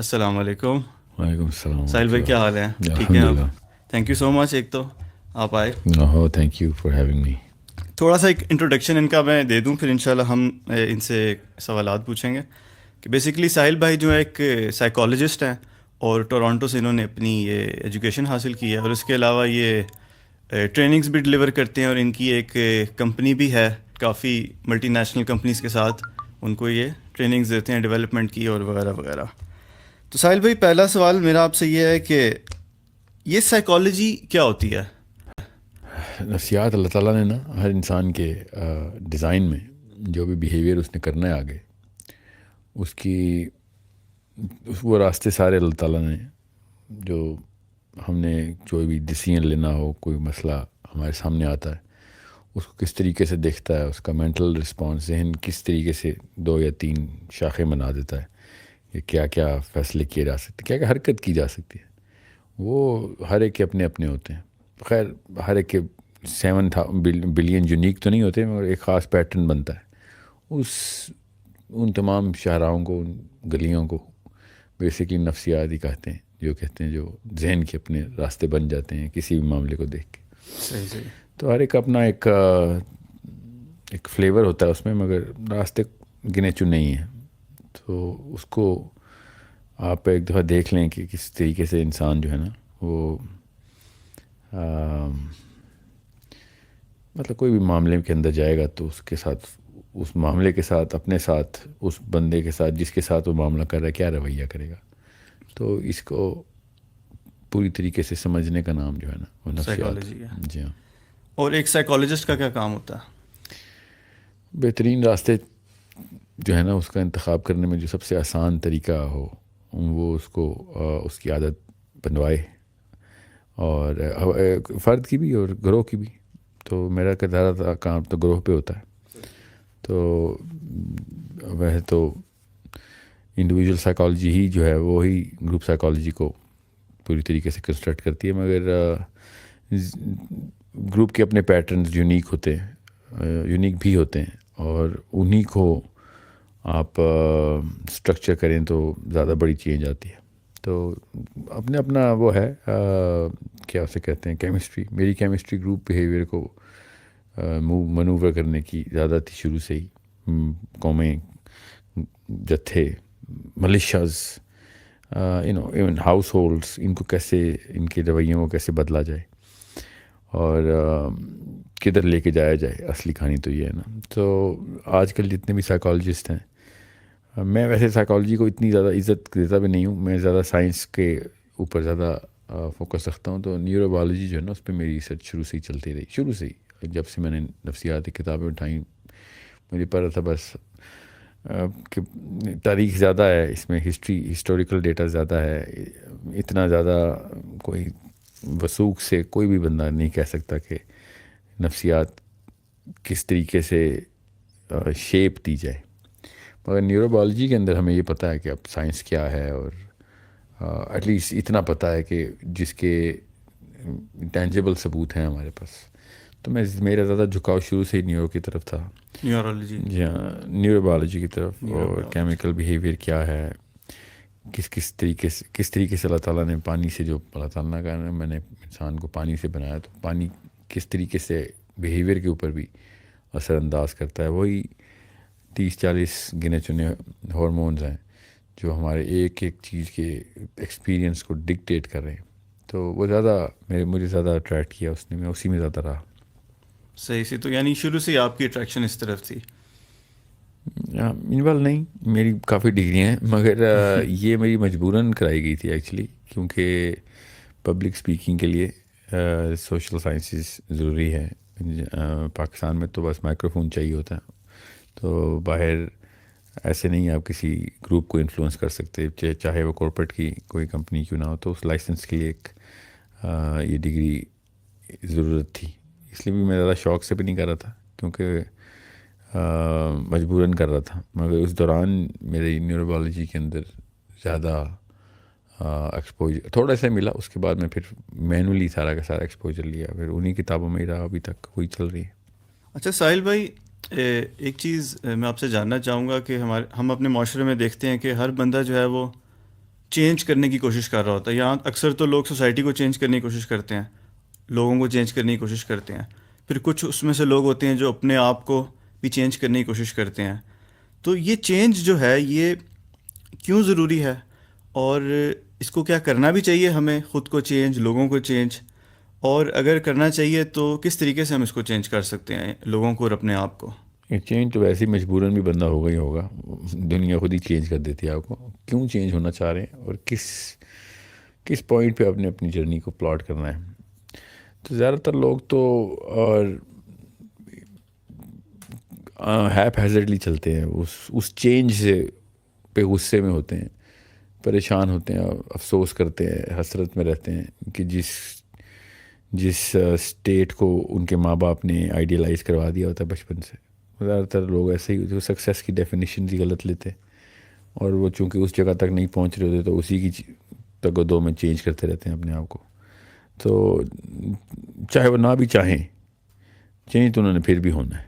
السلام علیکم. وعلیکم السلام ساحل ورحمۃ بھائی کیا حال ہیں؟ اللہ. ٹھیک ہیں الحمد آپ؟ للہ. تھینک یو سو مچ. ایک تو آپ آئے. Thank you for having me. تھوڑا سا ایک انٹروڈکشن ان کا میں دے دوں، پھر انشاءاللہ ہم ان سے سوالات پوچھیں گے. کہ بیسیکلی ساحل بھائی جو ہے ایک سائیکالوجسٹ ہیں، اور ٹورانٹو سے انہوں نے اپنی یہ ایجوکیشن حاصل کی ہے، اور اس کے علاوہ یہ ٹریننگز بھی ڈلیور کرتے ہیں، اور ان کی ایک کمپنی بھی ہے، کافی ملٹی نیشنل کمپنیز کے ساتھ ان کو یہ ٹریننگز دیتے ہیں ڈیولپمنٹ کی اور وغیرہ وغیرہ. تو ساحل بھائی پہلا سوال میرا آپ سے یہ ہے کہ یہ سائیکالوجی کیا ہوتی ہے؟ نفسیات اللہ تعالیٰ نے نا ہر انسان کے ڈیزائن میں جو بھی بیہیویئر اس نے کرنا ہے آگے، اس کی وہ راستے سارے اللہ تعالیٰ نے، جو ہم نے جو بھی ڈیسیژن لینا ہو، کوئی مسئلہ ہمارے سامنے آتا ہے، اس کو کس طریقے سے دیکھتا ہے، اس کا مینٹل رسپانس، ذہن کس طریقے سے 2 یا 3 شاخیں بنا دیتا ہے کہ کیا کیا فیصلے کیے جا سکتے، کیا کیا حرکت کی جا سکتی ہے. وہ ہر ایک کے اپنے اپنے ہوتے ہیں. خیر ہر ایک کے 7 بلین یونیک تو نہیں ہوتے، مگر ایک خاص پیٹرن بنتا ہے. ان تمام شاہراہوں کو، ان گلیوں کو بیسکلی نفسیات ہی کہتے ہیں، جو کہتے ہیں جو ذہن کے اپنے راستے بن جاتے ہیں کسی بھی معاملے کو دیکھ کے. صحیح صحیح. تو ہر ایک اپنا ایک فلیور ہوتا ہے اس میں، مگر راستے گنے چنے ہی ہیں. تو اس کو آپ ایک دفعہ دیکھ لیں کہ کس طریقے سے انسان جو ہے نا وہ مطلب کوئی بھی معاملے کے اندر جائے گا تو اس کے ساتھ، اس معاملے کے ساتھ، اپنے ساتھ، اس بندے کے ساتھ جس کے ساتھ وہ معاملہ کر رہا ہے کیا رویہ کرے گا. تو اس کو پوری طریقے سے سمجھنے کا نام جو ہے نا وہ نفسیات. سائیکالوجی ہے. جی ہاں. اور ایک سائیکالوجسٹ کا کیا کام ہوتا ہے؟ بہترین راستے جو ہے نا اس کا انتخاب کرنے میں جو سب سے آسان طریقہ ہو وہ اس کو اس کی عادت بنوائے، اور فرد کی بھی اور گروہ کی بھی. تو میرا زیادہ کام تو گروہ پہ ہوتا ہے. تو وہ تو انڈیویجول سائیکالوجی ہی جو ہے وہی گروپ سائیکالوجی کو پوری طریقے سے کنسٹرکٹ کرتی ہے، مگر گروپ کے اپنے پیٹرنز یونیک ہوتے ہیں، یونیک بھی ہوتے ہیں، اور انہی کو آپ اسٹرکچر کریں تو زیادہ بڑی چینج آتی ہے. تو اپنے اپنا وہ ہے کیا اسے کہتے ہیں کیمسٹری. میری کیمسٹری گروپ بیہیویئر کو منوور کرنے کی زیادہ تھی شروع سے ہی. قومیں، جتھے، ملیشیاز، ایون ہاؤس ہولڈس، ان کو کیسے، ان کے رویوں کو کیسے بدلا جائے اور کدھر لے کے جایا جائے. اصلی کہانی تو یہ ہے نا. تو آج کل جتنے بھی سائیکالوجسٹ ہیں، میں ویسے سائیکالوجی کو اتنی زیادہ عزت دیتا بھی نہیں ہوں، میں زیادہ سائنس کے اوپر زیادہ فوکس رکھتا ہوں. تو نیورو بایولوجی جو ہے نا اس پہ میری ریسرچ شروع سے ہی چلتی رہی. شروع سے ہی جب سے میں نے نفسیاتی کتابیں اٹھائیں مجھے پتا تھا بس کہ تاریخ زیادہ ہے اس میں، ہسٹوریکل ڈیٹا زیادہ ہے. اتنا زیادہ کوئی وثوق سے کوئی بھی بندہ نہیں کہہ سکتا کہ نفسیات کس طریقے سے شیپ دی جائے. مگر نیورو بایولوجی کے اندر ہمیں یہ پتہ ہے کہ اب سائنس کیا ہے، اور ایٹ لیسٹ اتنا پتہ ہے کہ جس کے ٹینجیبل ثبوت ہیں ہمارے پاس. تو میرا زیادہ جھکاؤ شروع سے ہی نیورو کی طرف تھا. نیورولوجی. جی ہاں، نیورو بایولوجی کی طرف. نیورو اور بایولوجی. کیمیکل بیہیویئر کیا ہے، کس طریقے سے اللہ تعالیٰ نے پانی سے، جو اللہ تعالیٰ نے کہا میں نے انسان کو پانی سے بنایا، تو پانی کس طریقے سے بیہیویئر کے اوپر بھی اثر انداز کرتا ہے. وہی 30-40 گنے چنے ہارمونز ہیں جو ہمارے ایک ایک چیز کے ایکسپیرینس کو ڈکٹیٹ کر رہے ہیں. تو وہ زیادہ مجھے زیادہ اٹریکٹ کیا اس نے، میں اسی میں زیادہ رہا. صحیح سی. تو یعنی شروع سے ہی آپ کی اٹریکشن اس طرف تھی؟ انوال نہیں، میری کافی ڈگریاں ہیں، مگر یہ میری مجبوراً کرائی گئی تھی ایکچولی، کیونکہ پبلک اسپیکنگ کے لیے سوشل سائنسز ضروری ہے. پاکستان میں تو بس مائکرو فون چاہیے ہوتا ہے. تو باہر ایسے نہیں آپ کسی گروپ کو انفلوئنس کر سکتے، چاہے وہ کارپوریٹ کی کوئی کمپنی کیوں نہ ہو. تو اس لائسنس کے لیے ایک یہ ڈگری ضرورت تھی. اس لیے بھی میں زیادہ شوق سے بھی نہیں کر رہا تھا، کیونکہ مجبوراً کر رہا تھا. مگر اس دوران میرے نیورو بایولوجی کے اندر زیادہ ایکسپوجر تھوڑا سا ملا. اس کے بعد میں پھر مینولی سارا کا سارا ایکسپوجر لیا، پھر انہی کتابوں میں ہی رہا، ابھی تک وہی چل رہی ہے. اچھا ساحل بھائی، ایک چیز میں آپ سے جاننا چاہوں گا کہ ہم اپنے معاشرے میں دیکھتے ہیں کہ ہر بندہ جو ہے وہ چینج کرنے کی کوشش کر رہا ہوتا ہے. یہاں اکثر تو لوگ سوسائٹی کو چینج کرنے کی کوشش کرتے ہیں, لوگوں کو چینج کرنے کی کوشش کرتے ہیں. پھر کچھ اس میں سے لوگ ہوتے ہیں جو اپنے آپ کو بھی چینج کرنے کی کوشش کرتے ہیں. تو یہ چینج جو ہے یہ کیوں ضروری ہے, اور اس کو کیا کرنا بھی چاہیے ہمیں, خود کو چینج, لوگوں کو چینج, اور اگر کرنا چاہیے تو کس طریقے سے ہم اس کو چینج کر سکتے ہیں, لوگوں کو اور اپنے آپ کو؟ یہ چینج تو ویسے ہی مجبوراً بھی بندہ ہوگا ہی ہوگا. دنیا خود ہی چینج کر دیتی ہے آپ کو. کیوں چینج ہونا چاہ رہے ہیں اور کس پوائنٹ پہ اپنے اپنی جرنی کو پلاٹ کرنا ہے. تو زیادہ تر لوگ تو اور ہیپ ہیزرڈلی چلتے ہیں, اس چینج سے پہ غصے میں ہوتے ہیں, پریشان ہوتے ہیں, افسوس کرتے ہیں, حسرت میں رہتے ہیں کہ جس اسٹیٹ کو ان کے ماں باپ نے آئیڈیلائز کروا دیا ہوتا ہے بچپن سے. زیادہ تر لوگ ایسے ہی جو سکسیس کی ڈیفینیشنز ہی غلط لیتے, اور وہ چونکہ اس جگہ تک نہیں پہنچ رہے ہوتے تو اسی کی تگ و دو میں چینج کرتے رہتے ہیں اپنے آپ کو. تو چاہے وہ نہ بھی چاہیں, چینج تو انہوں نے پھر بھی ہونا ہے,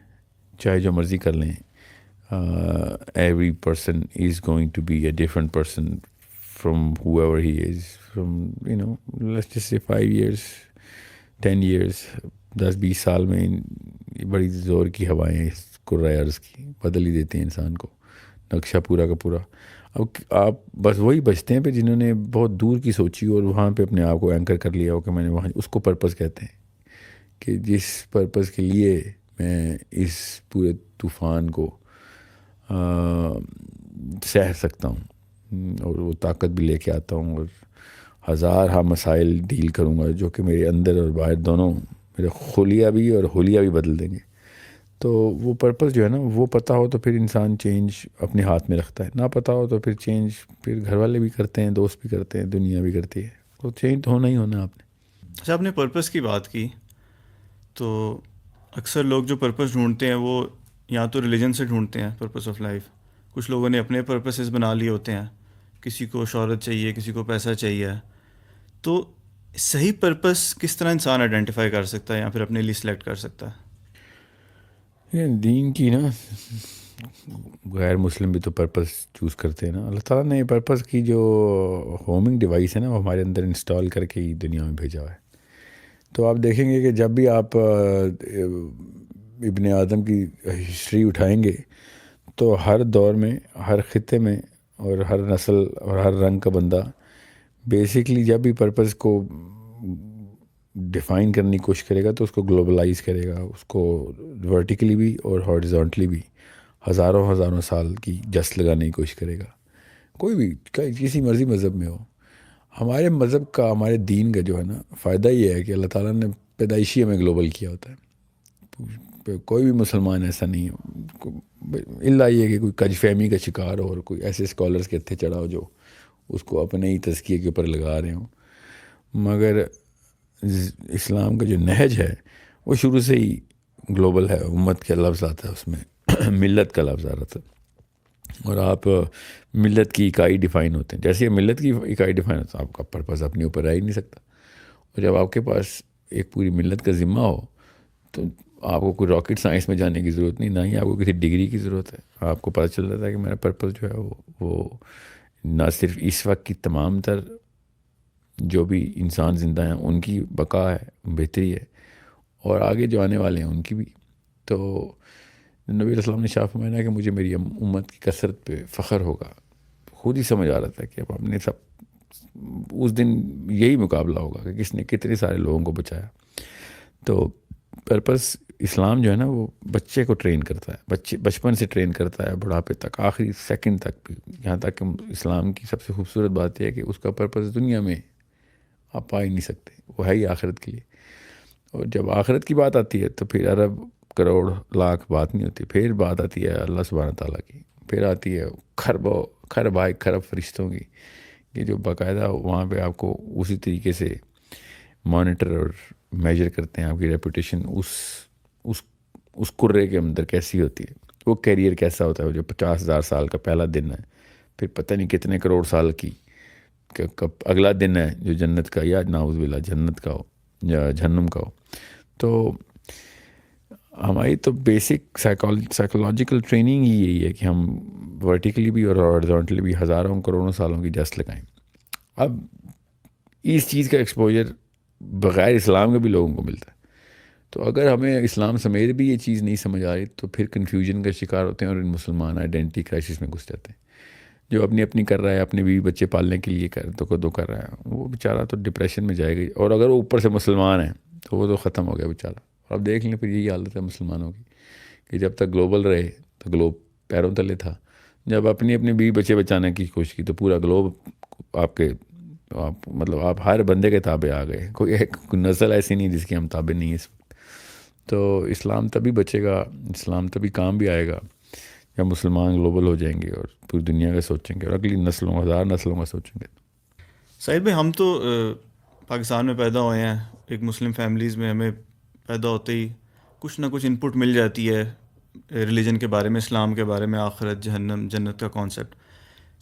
چاہے جو مرضی کر لیں. Every person is going to be a different person from whoever he is, from let's just say 5 years 10 years 10-20 سال میں بڑی زور کی ہوائیں کرۂ ارض کی بدل ہی دیتے ہیں انسان کو, نقشہ پورا کا پورا. اب آپ بس وہی بچتے ہیں پہ جنہوں نے بہت دور کی سوچی اور وہاں پہ اپنے آپ کو اینکر کر لیا ہو کہ میں نے وہاں, اس کو پرپس کہتے ہیں کہ جس پرپس کے لیے میں اس پورے طوفان کو سہ سکتا ہوں اور وہ طاقت بھی لے کے آتا ہوں, اور ہزارہ مسائل ڈیل کروں گا جو کہ میرے اندر اور باہر دونوں, میرے خلیہ بھی اور حلیہ بھی بدل دیں گے. تو وہ پرپس جو ہے نا, وہ پتہ ہو تو پھر انسان چینج اپنے ہاتھ میں رکھتا ہے, نہ پتہ ہو تو پھر چینج پھر گھر والے بھی کرتے ہیں, دوست بھی کرتے ہیں, دنیا بھی کرتی ہے. تو چینج تو ہونا ہی ہونا آپ نے. اچھا, آپ نے پرپس کی بات کی, تو اکثر لوگ جو پرپس ڈھونڈتے ہیں وہ یا تو ریلیجن سے ڈھونڈتے ہیں پرپس آف لائف, کچھ لوگوں نے اپنے پرپسز بنا لیے ہوتے ہیں, کسی کو شہرت چاہیے, کسی کو پیسہ چاہیے. تو صحیح پرپس کس طرح انسان آئیڈینٹیفائی کر سکتا ہے یا پھر اپنے لیے سلیکٹ کر سکتا ہے؟ دین کی نا, غیر مسلم بھی تو پرپس چوز کرتے ہیں نا. اللہ تعالیٰ نے پرپس کی جو ہومنگ ڈیوائس ہے نا, وہ ہمارے اندر انسٹال کر کے ہی دنیا میں بھیجا ہے. تو آپ دیکھیں گے کہ جب بھی آپ ابن آدم کی ہسٹری اٹھائیں گے تو ہر دور میں, ہر خطے میں اور ہر نسل اور ہر رنگ کا بندہ بیسکلی جب بھی پرپس کو ڈیفائن کرنے کی کوشش کرے گا تو اس کو گلوبلائز کرے گا, اس کو ورٹیکلی بھی اور ہارزونٹلی بھی ہزاروں سال کی جس لگانے کی کوشش کرے گا. کوئی بھی کسی مرضی مذہب میں ہو. ہمارے مذہب کا, ہمارے دین کا جو ہے نا فائدہ یہ ہے کہ اللہ تعالیٰ نے پیدائشی ہمیں گلوبل کیا ہوتا ہے. کوئی بھی مسلمان ایسا نہیں ہو, الا یہ کہ کوئی کج فہمی کا شکار ہو اور کوئی ایسے اسکالرس کے اتھے چڑھا ہو جو اس کو اپنے ہی تزکیے کے اوپر لگا رہے ہوں. مگر اسلام کا جو نہج ہے وہ شروع سے ہی گلوبل ہے. امت کا لفظ آتا ہے اس میں, ملت کا لفظ آ رہا تھا, اور آپ ملت کی اکائی ڈیفائن ہوتے ہیں. جیسے ملت کی اکائی ڈیفائن ہوتا ہے, آپ کا پرپس اپنے اوپر رہ ہی نہیں سکتا. اور جب آپ کے پاس ایک پوری ملت کا ذمہ ہو تو آپ کو کوئی راکٹ سائنس میں جانے کی ضرورت نہیں, نہ ہی آپ کو کسی ڈگری کی ضرورت ہے. آپ کو پتہ چل رہا ہے کہ میرا پرپس جو ہے وہ نہ صرف اس وقت کی تمام تر جو بھی انسان زندہ ہیں ان کی بقا ہے, بہتری ہے, اور آگے جو آنے والے ہیں ان کی بھی. تو نبی علیہ السلام نے شاہ فرمایا کہ مجھے میری امت کی کثرت پہ فخر ہوگا. خود ہی سمجھ آ رہا تھا کہ اب ہم نے اس دن یہی مقابلہ ہوگا کہ کس نے کتنے سارے لوگوں کو بچایا. تو پرپس اسلام جو ہے نا وہ بچے کو ٹرین کرتا ہے, بچپن سے ٹرین کرتا ہے بڑھاپے تک, آخری سیکنڈ تک بھی. یہاں تک کہ اسلام کی سب سے خوبصورت بات یہ ہے کہ اس کا پرپس دنیا میں آپ پا ہی نہیں سکتے, وہ ہے ہی آخرت کے لیے. اور جب آخرت کی بات آتی ہے تو پھر ارب کروڑ لاکھ بات نہیں ہوتی, پھر بات آتی ہے اللہ سبحانہ تعالیٰ کی, پھر آتی ہے خرب فرشتوں کی, کہ جو باقاعدہ وہاں پہ آپ کو اسی طریقے سے مانیٹر اور میجر کرتے ہیں آپ کی ریپوٹیشن اس کرے کے اندر کیسی ہوتی ہے, وہ کیریئر کیسا ہوتا ہے. جو 50,000 سال کا پہلا دن ہے, پھر پتہ نہیں کتنے کروڑ سال کی کب اگلا دن ہے جو جنت کا, یا نعوذ باللہ جنت کا ہو یا جہنم کا ہو. تو ہماری تو بیسک سائیکولوجیکل ٹریننگ ہی یہی ہے کہ ہم ورٹیکلی بھی اور ہارزونٹلی بھی ہزاروں کروڑوں سالوں کی جس لگائیں. اب اس چیز کا ایکسپوجر بغیر اسلام کے بھی لوگوں کو ملتا ہے. تو اگر ہمیں اسلام سمیت بھی یہ چیز نہیں سمجھ آ رہی تو پھر کنفیوژن کا شکار ہوتے ہیں اور ان مسلمان آئیڈینٹی کرائسس میں گھس جاتے ہیں. جو اپنی اپنی کر رہا ہے, اپنے بیوی بچے پالنے کے لیے کر رہا ہے, وہ بیچارہ تو ڈپریشن میں جائے گا. اور اگر وہ اوپر سے مسلمان ہیں تو وہ تو ختم ہو گیا بیچارہ. اب دیکھ لیں پھر یہی حالت ہے مسلمانوں کی کہ جب تک گلوبل رہے تو گلوب پیروں تلے تھا, جب اپنی اپنی بیوی بچے بچانے کی کوشش کی تو پورا گلوب آپ ہر بندے کے تابع آ گئے. کوئی ایک نسل ایسی نہیں جس کی ہم تابع نہیں اس وقت. تو اسلام تبھی بچے گا, اسلام تبھی کام بھی آئے گا جب مسلمان گلوبل ہو جائیں گے اور پوری دنیا کا سوچیں گے اور اگلی نسلوں, 1000 نسلوں کا سوچیں گے. ساحل بھائی, ہم تو پاکستان میں پیدا ہوئے ہیں, ایک مسلم فیملیز میں. ہمیں پیدا ہوتے ہی کچھ نہ کچھ انپٹ مل جاتی ہے ریلیجن کے بارے میں, اسلام کے بارے میں, آخرت, جہنم, جنت کا کانسیپٹ.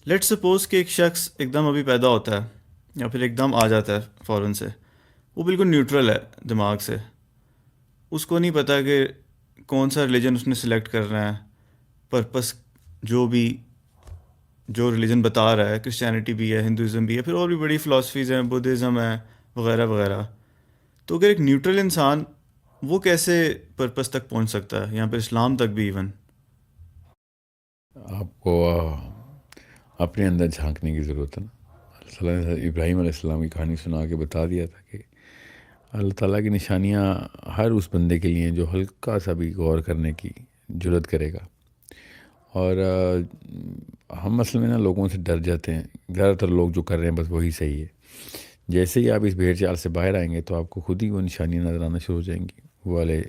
لیٹ سپوز کہ ایک شخص ایک دم ابھی پیدا ہوتا ہے یا پھر ایک دم آ جاتا ہے فوراً سے, وہ بالکل نیوٹرل ہے دماغ سے, اس کو نہیں پتہ کہ کون سا ریلیجن اس نے سلیکٹ کرنا ہے, پرپس جو ریلیجن بتا رہا ہے, کرسچینٹی بھی ہے, ہندوازم بھی ہے, پھر اور بھی بڑی فلاسفیز ہیں, بدھزم ہے, وغیرہ وغیرہ. تو اگر ایک نیوٹرل انسان, وہ کیسے پرپس تک پہنچ سکتا ہے, یہاں پہ اسلام تک بھی ایون؟ آپ کو اپنے اندر جھانکنے کی ضرورت ہے نا. اللہ تعالیٰ نے ابراہیم علیہ السلام کی کہانی سنا کے بتا دیا تھا کہ اللہ تعالیٰ کی نشانیاں ہر اس بندے کے لیے جو ہلکا سا بھی غور کرنے کی جرت کرے گا. اور ہم اصل میں نا لوگوں سے ڈر جاتے ہیں. زیادہ تر لوگ جو کر رہے ہیں بس وہی صحیح ہے. جیسے ہی آپ اس بھیڑ چال سے باہر آئیں گے تو آپ کو خود ہی وہ نشانیاں نظر آنا شروع ہو جائیں گی. وہ والے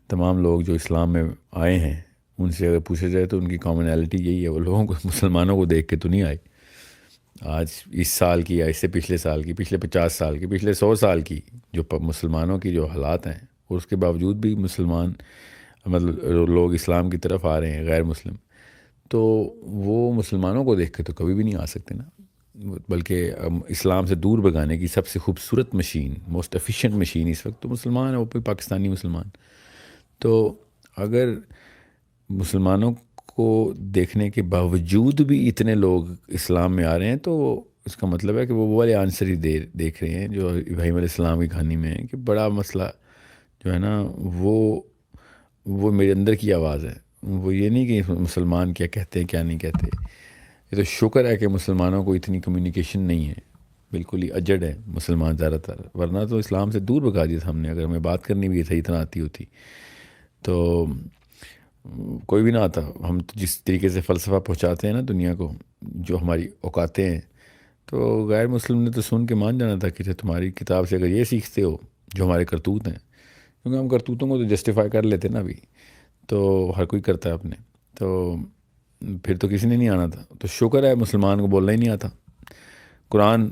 تمام لوگ جو اسلام میں آئے ہیں ان سے اگر پوچھا جائے تو ان کی کامنالٹی یہی ہے, وہ لوگوں کو, مسلمانوں کو دیکھ کے تو نہیں آئے. آج اس سال کی یا اس سے پچھلے سال کی, پچھلے 50 سال کی, پچھلے 100 سال کی جو مسلمانوں کی جو حالات ہیں, اور اس کے باوجود بھی مسلمان لوگ اسلام کی طرف آ رہے ہیں, غیر مسلم. تو وہ مسلمانوں کو دیکھ کے تو کبھی بھی نہیں آ سکتے نا, بلکہ اسلام سے دور بھگانے کی سب سے خوبصورت مشین, موسٹ ایفیشینٹ مشین اس وقت تو مسلمان ہے, وہ بھی پاکستانی مسلمان. تو اگر مسلمانوں کو دیکھنے کے باوجود بھی اتنے لوگ اسلام میں آ رہے ہیں تو اس کا مطلب ہے کہ وہ والے آنسر ہی دیکھ رہے ہیں جو ابراہیم علیہ السلام کی کہانی میں ہے کہ بڑا مسئلہ جو ہے نا وہ میرے اندر کی آواز ہے. وہ یہ نہیں کہ مسلمان کیا کہتے ہیں کیا نہیں کہتے. یہ تو شکر ہے کہ مسلمانوں کو اتنی کمیونیکیشن نہیں ہے, بالکل ہی اجڑ ہے مسلمان زیادہ تر, ورنہ تو اسلام سے دور بھگا دیا تھا ہم نے. اگر ہمیں بات کرنی بھی صحیح طرح آتی ہوتی تو کوئی بھی نہ آتا. ہم تو جس طریقے سے فلسفہ پہنچاتے ہیں نا دنیا کو, جو ہماری اوقاتیں ہیں, تو غیر مسلم نے تو سن کے مان جانا تھا کہ تمہاری کتاب سے اگر یہ سیکھتے ہو جو ہمارے کرتوت ہیں, کیونکہ ہم کرتوتوں کو تو جسٹیفائی کر لیتے نا ابھی, تو ہر کوئی کرتا ہے اپنے, تو پھر تو کسی نے نہیں آنا تھا. تو شکر ہے مسلمان کو بولنا ہی نہیں آتا. قرآن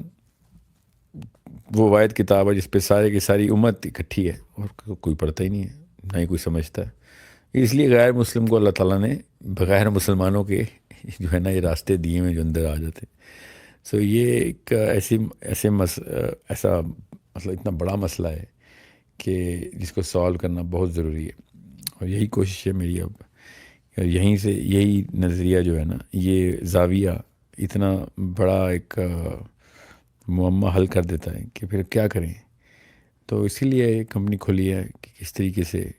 وہ واحد کتاب ہے جس پہ سارے کی ساری امت اکٹھی ہے اور کوئی پڑھتا ہی نہیں ہے, نہ ہی کوئی سمجھتا ہے. اس لیے غیر مسلم کو اللہ تعالیٰ نے بغیر مسلمانوں کے جو ہے نا یہ راستے دیے ہیں جو اندر آ جاتے. سو یہ ایک ایسا مطلب اتنا بڑا مسئلہ ہے کہ جس کو سالو کرنا بہت ضروری ہے. اور یہی کوشش ہے میری اب, اور یہیں سے یہی نظریہ جو ہے نا, یہ زاویہ اتنا بڑا ایک معمہ حل کر دیتا ہے کہ پھر کیا کریں. تو اسی لیے کمپنی کھولی ہے کہ کس طریقے سے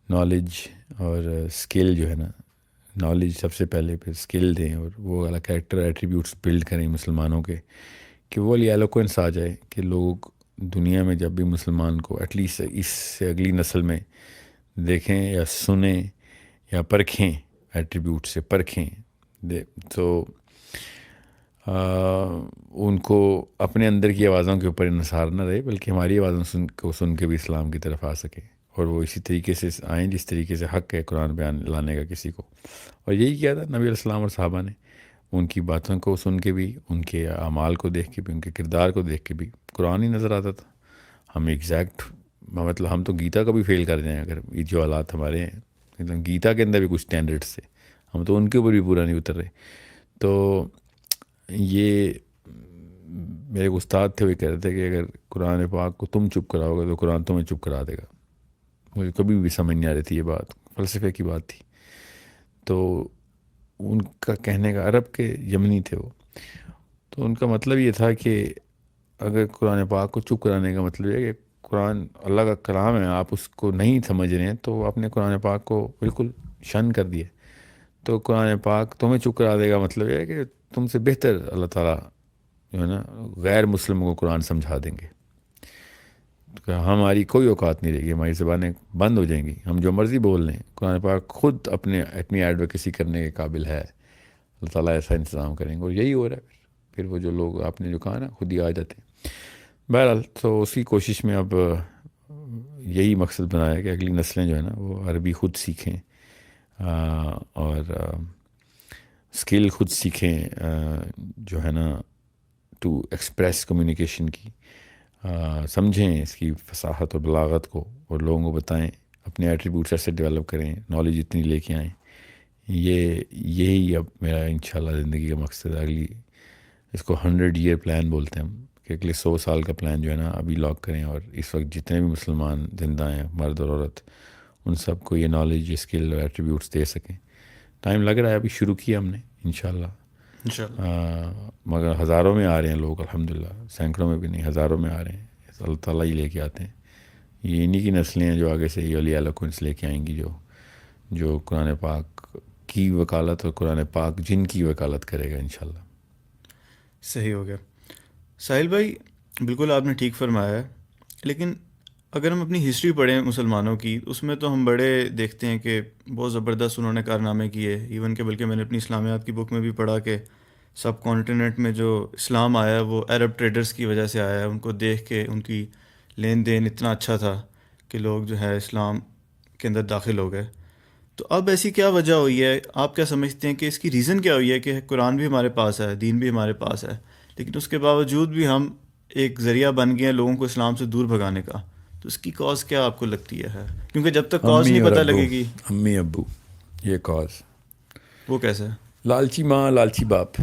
نالج اور اسکل جو ہے نا, نالج سب سے پہلے, پھر اسکل دیں اور وہ والا کریکٹر ایٹریبیوٹس بلڈ کریں مسلمانوں کے, کہ وہ والی ایلوکوینس آ جائے کہ لوگ دنیا میں جب بھی مسلمان کو ایٹ لیسٹ اس سے اگلی نسل میں دیکھیں یا سنیں یا پرکھیں, ایٹریبیوٹ سے پرکھیں, تو ان کو اپنے اندر کی آوازوں کے اوپر انحصار نہ رہے, بلکہ ہماری آوازوں سن کے بھی اسلام کی طرف آ سکے, اور وہ اسی طریقے سے آئیں جس طریقے سے حق ہے قرآن بیان لانے کا کسی کو. اور یہی کیا تھا نبی علیہ السلام اور صحابہ نے, ان کی باتوں کو سن کے بھی, ان کے اعمال کو دیکھ کے بھی, ان کے کردار کو دیکھ کے بھی قرآن ہی نظر آتا تھا. ہم ایگزیکٹ مطلب ہم تو گیتا کا بھی فیل کر جائیں اگر یہ جو حالات ہمارے ہیں, مطلب گیتا کے اندر بھی کچھ اسٹینڈرڈس تھے, ہم تو ان کے اوپر بھی پورا نہیں اتر رہے. تو یہ میرے استاد تھے, وہ کہہ رہے تھے کہ اگر قرآن پاک کو تم چپ کراؤ گے تو قرآن تمہیں چپ کرا دے گا. مجھے کبھی بھی سمجھ نہیں آ رہی تھی یہ بات, فلسفے کی بات تھی. تو ان کا کہنے کا, عرب کے یمنی تھے وہ, تو ان کا مطلب یہ تھا کہ اگر قرآن پاک کو چپ کرانے کا مطلب یہ ہے کہ قرآن اللہ کا کلام ہے، آپ اس کو نہیں سمجھ رہے ہیں، تو آپ نے قرآن پاک کو بالکل شن کر دیا. تو قرآن پاک تمہیں چپ کرا دے گا مطلب یہ ہے کہ تم سے بہتر اللہ تعالیٰ جو ہے نا غیر مسلموں کو قرآن سمجھا دیں گے. کہ ہماری کوئی اوقات نہیں رہے گی، ہماری زبانیں بند ہو جائیں گی، ہم جو مرضی بول لیں. قرآن پاک خود اپنی ایڈوکیسی کرنے کے قابل ہے. اللہ تعالیٰ ایسا انتظام کریں گے، اور یہی ہو رہا ہے. پھر وہ جو لوگ آپ نے جو کہا نا خود ہی آ جاتے ہیں. بہرحال تو اسی کوشش میں اب یہی مقصد بنایا کہ اگلی نسلیں جو ہے نا وہ عربی خود سیکھیں، اور اسکل خود سیکھیں، جو ہے نا ٹو ایکسپریس کمیونیکیشن کی، سمجھیں اس کی فصاحت اور بلاغت کو، اور لوگوں کو بتائیں، اپنے ایٹریبیوٹس ایسے ڈیولپ کریں، نالج اتنی لے کے آئیں. یہی اب میرا انشاءاللہ زندگی کا مقصد ہے. اگلی اس کو 100 ایئر پلان بولتے ہیں ہم، کہ اگلے 100 سال کا پلان جو ہے نا ابھی لاک کریں، اور اس وقت جتنے بھی مسلمان زندہ ہیں، مرد اور عورت، ان سب کو یہ نالج، یہ اسکل اور ایٹریبیوٹس دے سکیں. ٹائم لگ رہا ہے، ابھی شروع کیا ہم نے انشاءاللہ. مگر ہزاروں میں آ رہے ہیں لوگ الحمدللہ، سینکڑوں میں بھی نہیں، ہزاروں میں آ رہے ہیں. اللہ تعالیٰ ہی لے کے آتے ہیں. یہ انہی کی نسلیں ہیں جو آگے سے یہ علی ایلوکوینس لے کے آئیں گی، جو قرآن پاک کی وکالت، اور قرآن پاک جن کی وکالت کرے گا انشاءاللہ. صحیح ہو گیا ساحل بھائی، بالکل آپ نے ٹھیک فرمایا ہے. لیکن اگر ہم اپنی ہسٹری پڑھیں مسلمانوں کی، اس میں تو ہم بڑے دیکھتے ہیں کہ بہت زبردست انہوں نے کارنامے کیے. ایون کہ بلکہ میں نے اپنی اسلامیات کی بک میں بھی پڑھا کہ سب کانٹیننٹ میں جو اسلام آیا وہ عرب ٹریڈرز کی وجہ سے آیا ہے. ان کو دیکھ کے ان کی لین دین اتنا اچھا تھا کہ لوگ جو ہے اسلام کے اندر داخل ہو گئے. تو اب ایسی کیا وجہ ہوئی ہے؟ آپ کیا سمجھتے ہیں کہ اس کی ریزن کیا ہوئی ہے کہ قرآن بھی ہمارے پاس ہے، دین بھی ہمارے پاس ہے، لیکن اس کے باوجود بھی ہم ایک ذریعہ بن گئے ہیں لوگوں کو اسلام سے دور بھگانے کا؟ تو اس کی کاز کیا آپ کو لگتی ہے؟ کیونکہ جب تک کاز امی نہیں اور پتہ ابو، لگے گی. امی ابو، یہ کاز. وہ کیسے؟ لالچی ماں، لالچی باپ،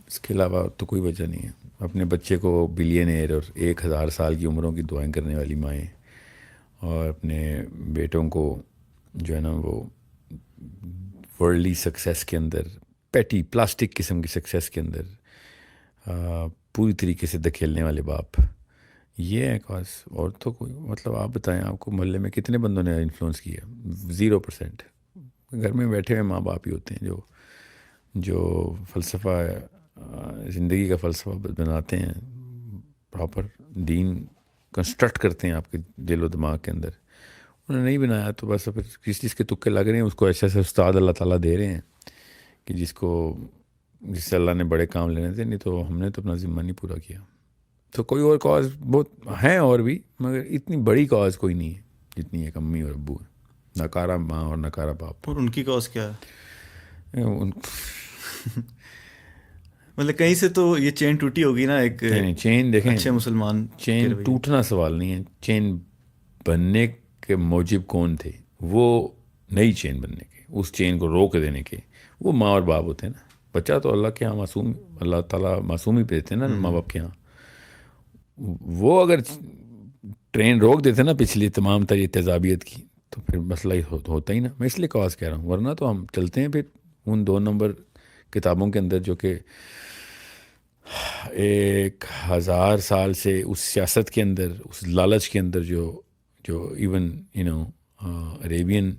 اس کے علاوہ تو کوئی وجہ نہیں ہے. اپنے بچے کو بلینئر اور 1000 سال کی عمروں کی دعائیں کرنے والی مائیں، اور اپنے بیٹوں کو جو ہے نا وہ ورلڈلی سکسیس کے اندر، پیٹی پلاسٹک قسم کی سکسیس کے اندر پوری طریقے سے دھکیلنے والے باپ. یہ ہے کاز. اور تو کوئی مطلب آپ بتائیں، آپ کو محلے میں کتنے بندوں نے انفلوئنس کیا؟ 0%. گھر میں بیٹھے ہوئے ماں باپ ہی ہوتے ہیں جو فلسفہ زندگی کا فلسفہ بناتے ہیں، پراپر دین کنسٹرکٹ کرتے ہیں آپ کے دل و دماغ کے اندر. انہوں نے نہیں بنایا تو بس پھر کس چیز کے تکے لگ رہے ہیں، اس کو ایسے ایسے استاد اللہ تعالیٰ دے رہے ہیں کہ جس سے اللہ نے بڑے کام لینے تھے. نہیں تو ہم نے تو اپنا ذمہ نہیں پورا کیا. تو کوئی اور کاز بہت ہیں اور بھی، مگر اتنی بڑی کاز کوئی نہیں ہے جتنی ایک امی اور ابو ہے، ناکارہ ماں اور ناکارہ باپ. اور ان کی کاز کیا ہے؟ ان مطلب کہیں سے تو یہ چین ٹوٹی ہوگی نا ایک نہیں، چین دیکھیں، اچھے مسلمان کے چین رویے. ٹوٹنا سوال نہیں ہے. چین بننے کے موجب کون تھے؟ وہ نئی چین بننے کے، اس چین کو روک دینے کے، وہ ماں اور باپ ہوتے ہیں نا. بچہ تو اللہ کے ہاں معصوم، اللہ تعالیٰ معصوم ہی دیتے ہیں نا ماں باپ کے ہاں. وہ اگر ٹرین روک دیتے نا پچھلی تمام تر تیزابیت کی، تو پھر مسئلہ ہی ہوتا ہی نا. میں اس لیے کاز کہہ رہا ہوں، ورنہ تو ہم چلتے ہیں پھر ان 2 نمبر کتابوں کے اندر، جو کہ 1000 سال سے اس سیاست کے اندر، اس لالچ کے اندر جو ایون عربین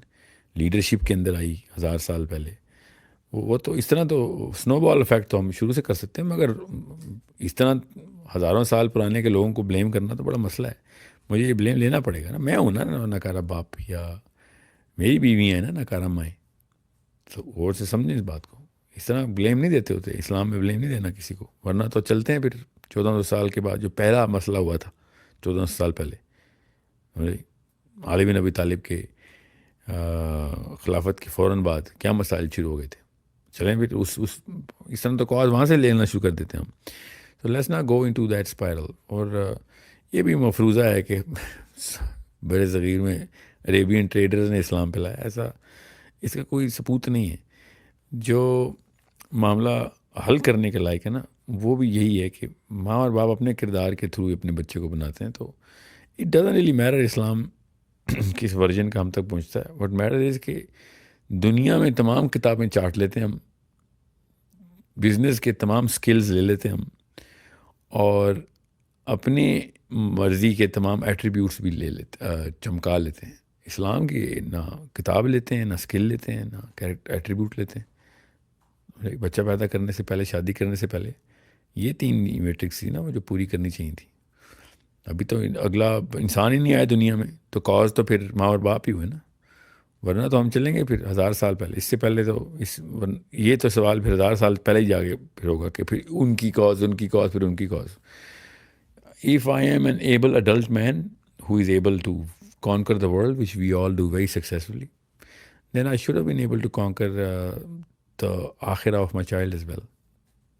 لیڈرشپ کے اندر آئی 1000 سال پہلے. وہ تو اس طرح تو سنو بال افیکٹ تو ہم شروع سے کر سکتے ہیں، مگر اس طرح ہزاروں سال پرانے کے لوگوں کو بلیم کرنا تو بڑا مسئلہ ہے. مجھے یہ بلیم لینا پڑے گا نا. میں ہوں نا ناکارہ باپ، یا میری بیوی ہیں نا ناکارہ مائیں. تو غور سے سمجھیں اس بات کو. اس طرح بلیم نہیں دیتے ہوتے اسلام میں، بلیم نہیں دینا کسی کو. ورنہ تو چلتے ہیں پھر 1400 سال کے بعد جو پہلا مسئلہ ہوا تھا 1400 سال پہلے، علی بن ابی طالب کے خلافت کے فوراً بعد کیا مسائل شروع ہو گئے تھے. چلیں پھر اس طرح تو کاز وہاں سے لینا شروع کر دیتے ہیں ہم. تو let's not go into that spiral. اور یہ بھی مفروضہ ہے کہ بر صغیر میں عربین ٹریڈرز نے اسلام پھیلایا، ایسا اس کا کوئی ثبوت نہیں ہے. جو معاملہ حل کرنے کے لائق ہے نا، وہ بھی یہی ہے کہ ماں اور باپ اپنے کردار کے تھرو اپنے بچے کو بناتے ہیں. تو اٹ ڈزنٹ ریلی میٹر اسلام کس ورژن کا ہم تک پہنچتا ہے. وٹ میٹر از کہ دنیا میں تمام کتابیں چاٹ لیتے ہیں ہم، بزنس کے تمام سکلز لے لیتے ہیں ہم، اور اپنے مرضی کے تمام ایٹریبیوٹس بھی لے لیتے چمکا لیتے ہیں. اسلام کی نہ کتاب لیتے ہیں، نہ اسکل لیتے ہیں، نہ ایٹریبیوٹ لیتے ہیں. ایک بچہ پیدا کرنے سے پہلے، شادی کرنے سے پہلے یہ 3 میٹرکس تھی نا وہ جو پوری کرنی چاہیے تھی. ابھی تو اگلا انسان ہی نہیں آیا دنیا میں، تو کاز تو پھر ماں اور باپ ہی ہوئے نا. ورنہ تو ہم چلیں گے پھر 1000 سال پہلے. اس سے پہلے تو یہ تو سوال پھر 1000 سال پہلے ہی جا کے پھر ہوگا کہ پھر ان کی کاز پھر ان کی cause. If I am an able adult man who is able to conquer the world, which we all do very successfully, then I should have been able to conquer the akhirah of my child as well.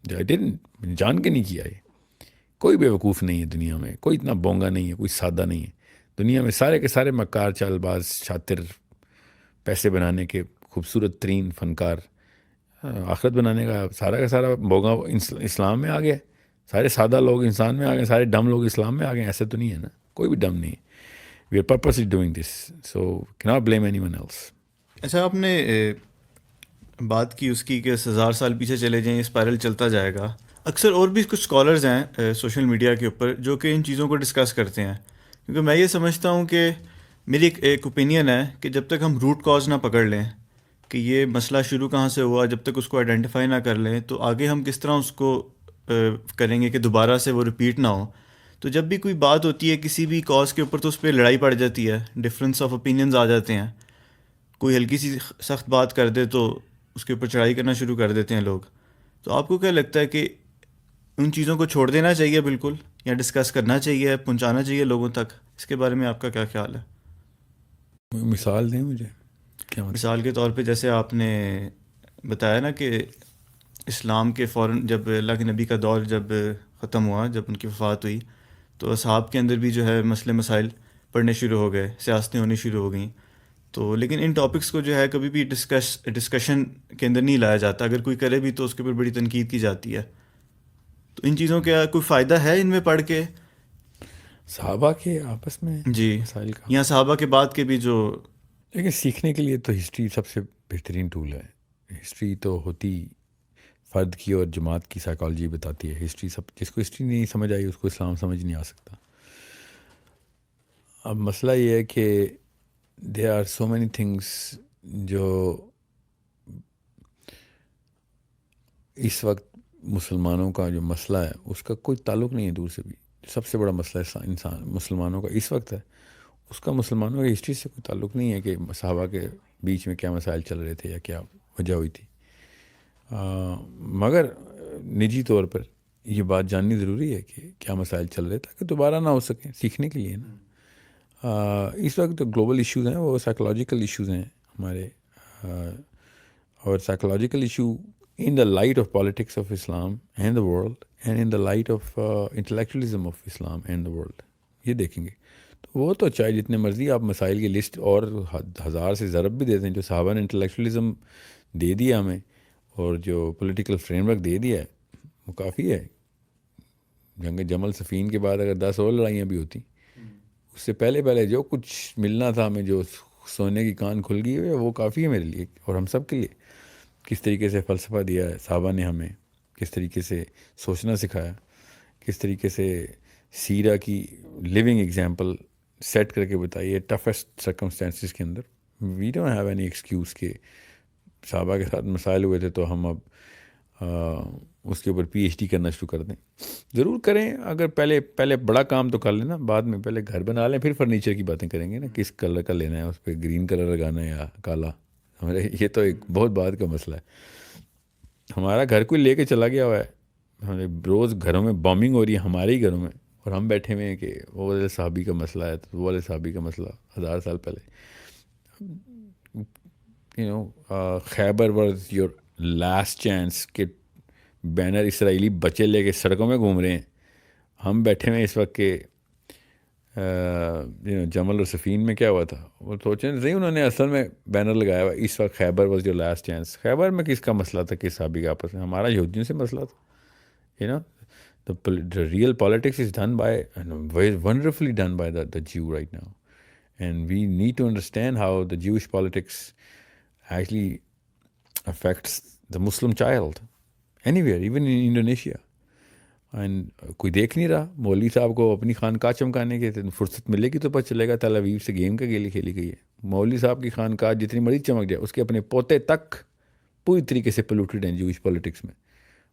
I didn't. جان کے نہیں کیا یہ. کوئی بیوقوف نہیں ہے دنیا میں، کوئی اتنا بونگا نہیں ہے، کوئی سادہ نہیں ہے. دنیا میں سارے کے سارے مکار، چال باز، شاطر، پیسے بنانے کے خوبصورت ترین فنکار، آخرت بنانے کا سارا بونگا اسلام میں آ گیا. سارے سادہ لوگ انسان میں آ گئے، سارے ڈم لوگ اسلام میں آ گئے. ایسا تو نہیں ہے نا، کوئی بھی ڈم نہیں ہے. We are purposely doing this, so cannot blame anyone else. اچھا، آپ نے بات کی اس کی کہ 1000 سال پیچھے چلے جائیں، اسپائرل چلتا جائے گا. اکثر اور بھی کچھ اسکالرز ہیں سوشل میڈیا کے اوپر جو کہ ان چیزوں کو ڈسکس کرتے ہیں، کیونکہ میں یہ سمجھتا ہوں کہ میری ایک اوپینین ہے کہ جب تک ہم روٹ کاز نہ پکڑ لیں کہ یہ مسئلہ شروع کہاں سے ہوا، جب تک اس کو آئیڈینٹیفائی نہ کر لیں تو آگے ہم کس طرح اس کو کریں گے کہ دوبارہ سے وہ ریپیٹ نہ ہو. تو جب بھی کوئی بات ہوتی ہے کسی بھی کاز کے اوپر تو اس پہ لڑائی پڑ جاتی ہے، ڈفرینس آف اوپینینز آ جاتے ہیں. کوئی ہلکی سی سخت بات کر دے تو اس کے اوپر چڑھائی کرنا شروع کر دیتے ہیں لوگ. تو آپ کو کیا لگتا ہے کہ ان چیزوں کو چھوڑ دینا چاہیے بالکل، یا ڈسکس کرنا چاہیے، پہنچانا چاہیے لوگوں تک؟ اس کے بارے میں آپ کا کیا خیال ہے؟ مثال دیں مجھے. کیا مثال کے طور پہ جیسے آپ نے بتایا نا کہ اسلام کے فوراً جب اللہ کے نبی کا دور جب ختم ہوا، جب ان کی وفات ہوئی، تو اصحاب کے اندر بھی جو ہے مسئلے مسائل پڑھنے شروع ہو گئے، سیاستیں ہونی شروع ہو گئیں. تو لیکن ان ٹاپکس کو جو ہے کبھی بھی ڈسکشن کے اندر نہیں لایا جاتا. اگر کوئی کرے بھی تو اس کے اوپر بڑی تنقید کی جاتی ہے. تو ان چیزوں کا کوئی فائدہ ہے ان میں پڑھ کے؟ صحابہ کے آپس میں جی، مسائل کا، یا صحابہ کے بعد کے بھی جو، لیکن سیکھنے کے لیے تو ہسٹری سب سے بہترین ٹول ہے. ہسٹری تو ہوتی فرد کی اور جماعت کی سائیکالوجی بتاتی ہے. ہسٹری جس کو ہسٹری نہیں سمجھ آئی اس کو اسلام سمجھ نہیں آ سکتا. اب مسئلہ یہ ہے کہ there are so many things جو اس وقت مسلمانوں کا جو مسئلہ ہے اس کا کوئی تعلق نہیں ہے دور سے بھی. سب سے بڑا مسئلہ انسان مسلمانوں کا اس وقت ہے، اس کا مسلمانوں کی ہسٹری سے کوئی تعلق نہیں ہے کہ صحابہ کے بیچ میں کیا مسائل چل رہے تھے یا کیا وجہ ہوئی تھی. مگر نجی طور پر یہ بات جاننی ضروری ہے کہ کیا مسائل چل رہے تاکہ دوبارہ نہ ہو سکیں، سیکھنے کے لیے نا. اس وقت جو گلوبل ایشوز ہیں وہ سائیکولوجیکل ایشوز ہیں ہمارے، اور psychological issue in the light of politics of Islam and the world and in the light of intellectualism of Islam and the world، یہ دیکھیں گے. تو وہ تو چاہے جتنے مرضی آپ مسائل کی لسٹ اور 1000 سے ضرب بھی دے دیں، جو صحابہ نے انٹلیکچولی دے دیا ہمیں اور جو پولیٹیکل فریم ورک دے دیا ہے وہ کافی ہے. جنگ جمل صفین کے بعد اگر 10 اور لڑائیاں بھی ہوتی، اس سے پہلے جو کچھ ملنا تھا ہمیں، جو سونے کی کان کھل گئی ہے، وہ کافی ہے میرے لیے اور ہم سب کے لیے. کس طریقے سے فلسفہ دیا ہے صحابہ نے ہمیں، کس طریقے سے سوچنا سکھایا، کس طریقے سے سیرہ کی لیونگ ایگزامپل سیٹ کر کے بتائی ہے ٹفسٹ سرکمسٹانسز کے اندر. We don't have any excuse کہ صحابہ کے ساتھ مسائل ہوئے تھے تو ہم اب اس کے اوپر پی ایچ ڈی کرنا شروع کر دیں. ضرور کریں، اگر پہلے بڑا کام تو کر لینا، بعد میں پہلے گھر بنا لیں، پھر فرنیچر کی باتیں کریں گے نا، کس کلر کا لینا ہے، اس پہ گرین کلر لگانا ہے یا کالا. یہ تو ایک بہت بعد کا مسئلہ ہے. ہمارا گھر کوئی لے کے چلا گیا ہوا ہے، ہمارے روز گھروں میں بامبنگ ہو رہی ہے ہمارے ہی گھروں میں، اور ہم بیٹھے ہوئے ہیں کہ وہ والے صحابی کا مسئلہ ہے تو وہ والے صحابی کا مسئلہ 1000 سال پہلے. خیبر واز یور لاسٹ چانس کہ بینر اسرائیلی بچے لے کے سڑکوں میں گھوم رہے ہیں، ہم بیٹھے ہوئے اس وقت کہ جمل اور صفین میں کیا ہوا تھا. وہ سوچیں صحیح، انہوں نے اصل میں بینر لگایا ہوا اس وقت خیبر واز یور لاسٹ چانس. خیبر میں کس کا مسئلہ تھا، کس صحابی کا آپس میں؟ ہمارا یہودیوں سے مسئلہ تھا. The real politics is done by, and very wonderfully done by the Jew right now. And we need to understand how the Jewish politics actually affects the Muslim child anywhere, even in Indonesia. And کوئی دیکھ نہیں رہا. مولوی صاحب کو اپنی خانقاہ چمکانے کی فرصت ملے گی تو پتہ چلے گا تل اویو سے گیم کا کھیلی گئی ہے. مولوی صاحب کی خانقاہ جتنی مرضی چمک جائے, اس کے اپنے پوتے تک پوری طریقے سے پولوٹیڈ ہیں جوئش پولیٹکس میں.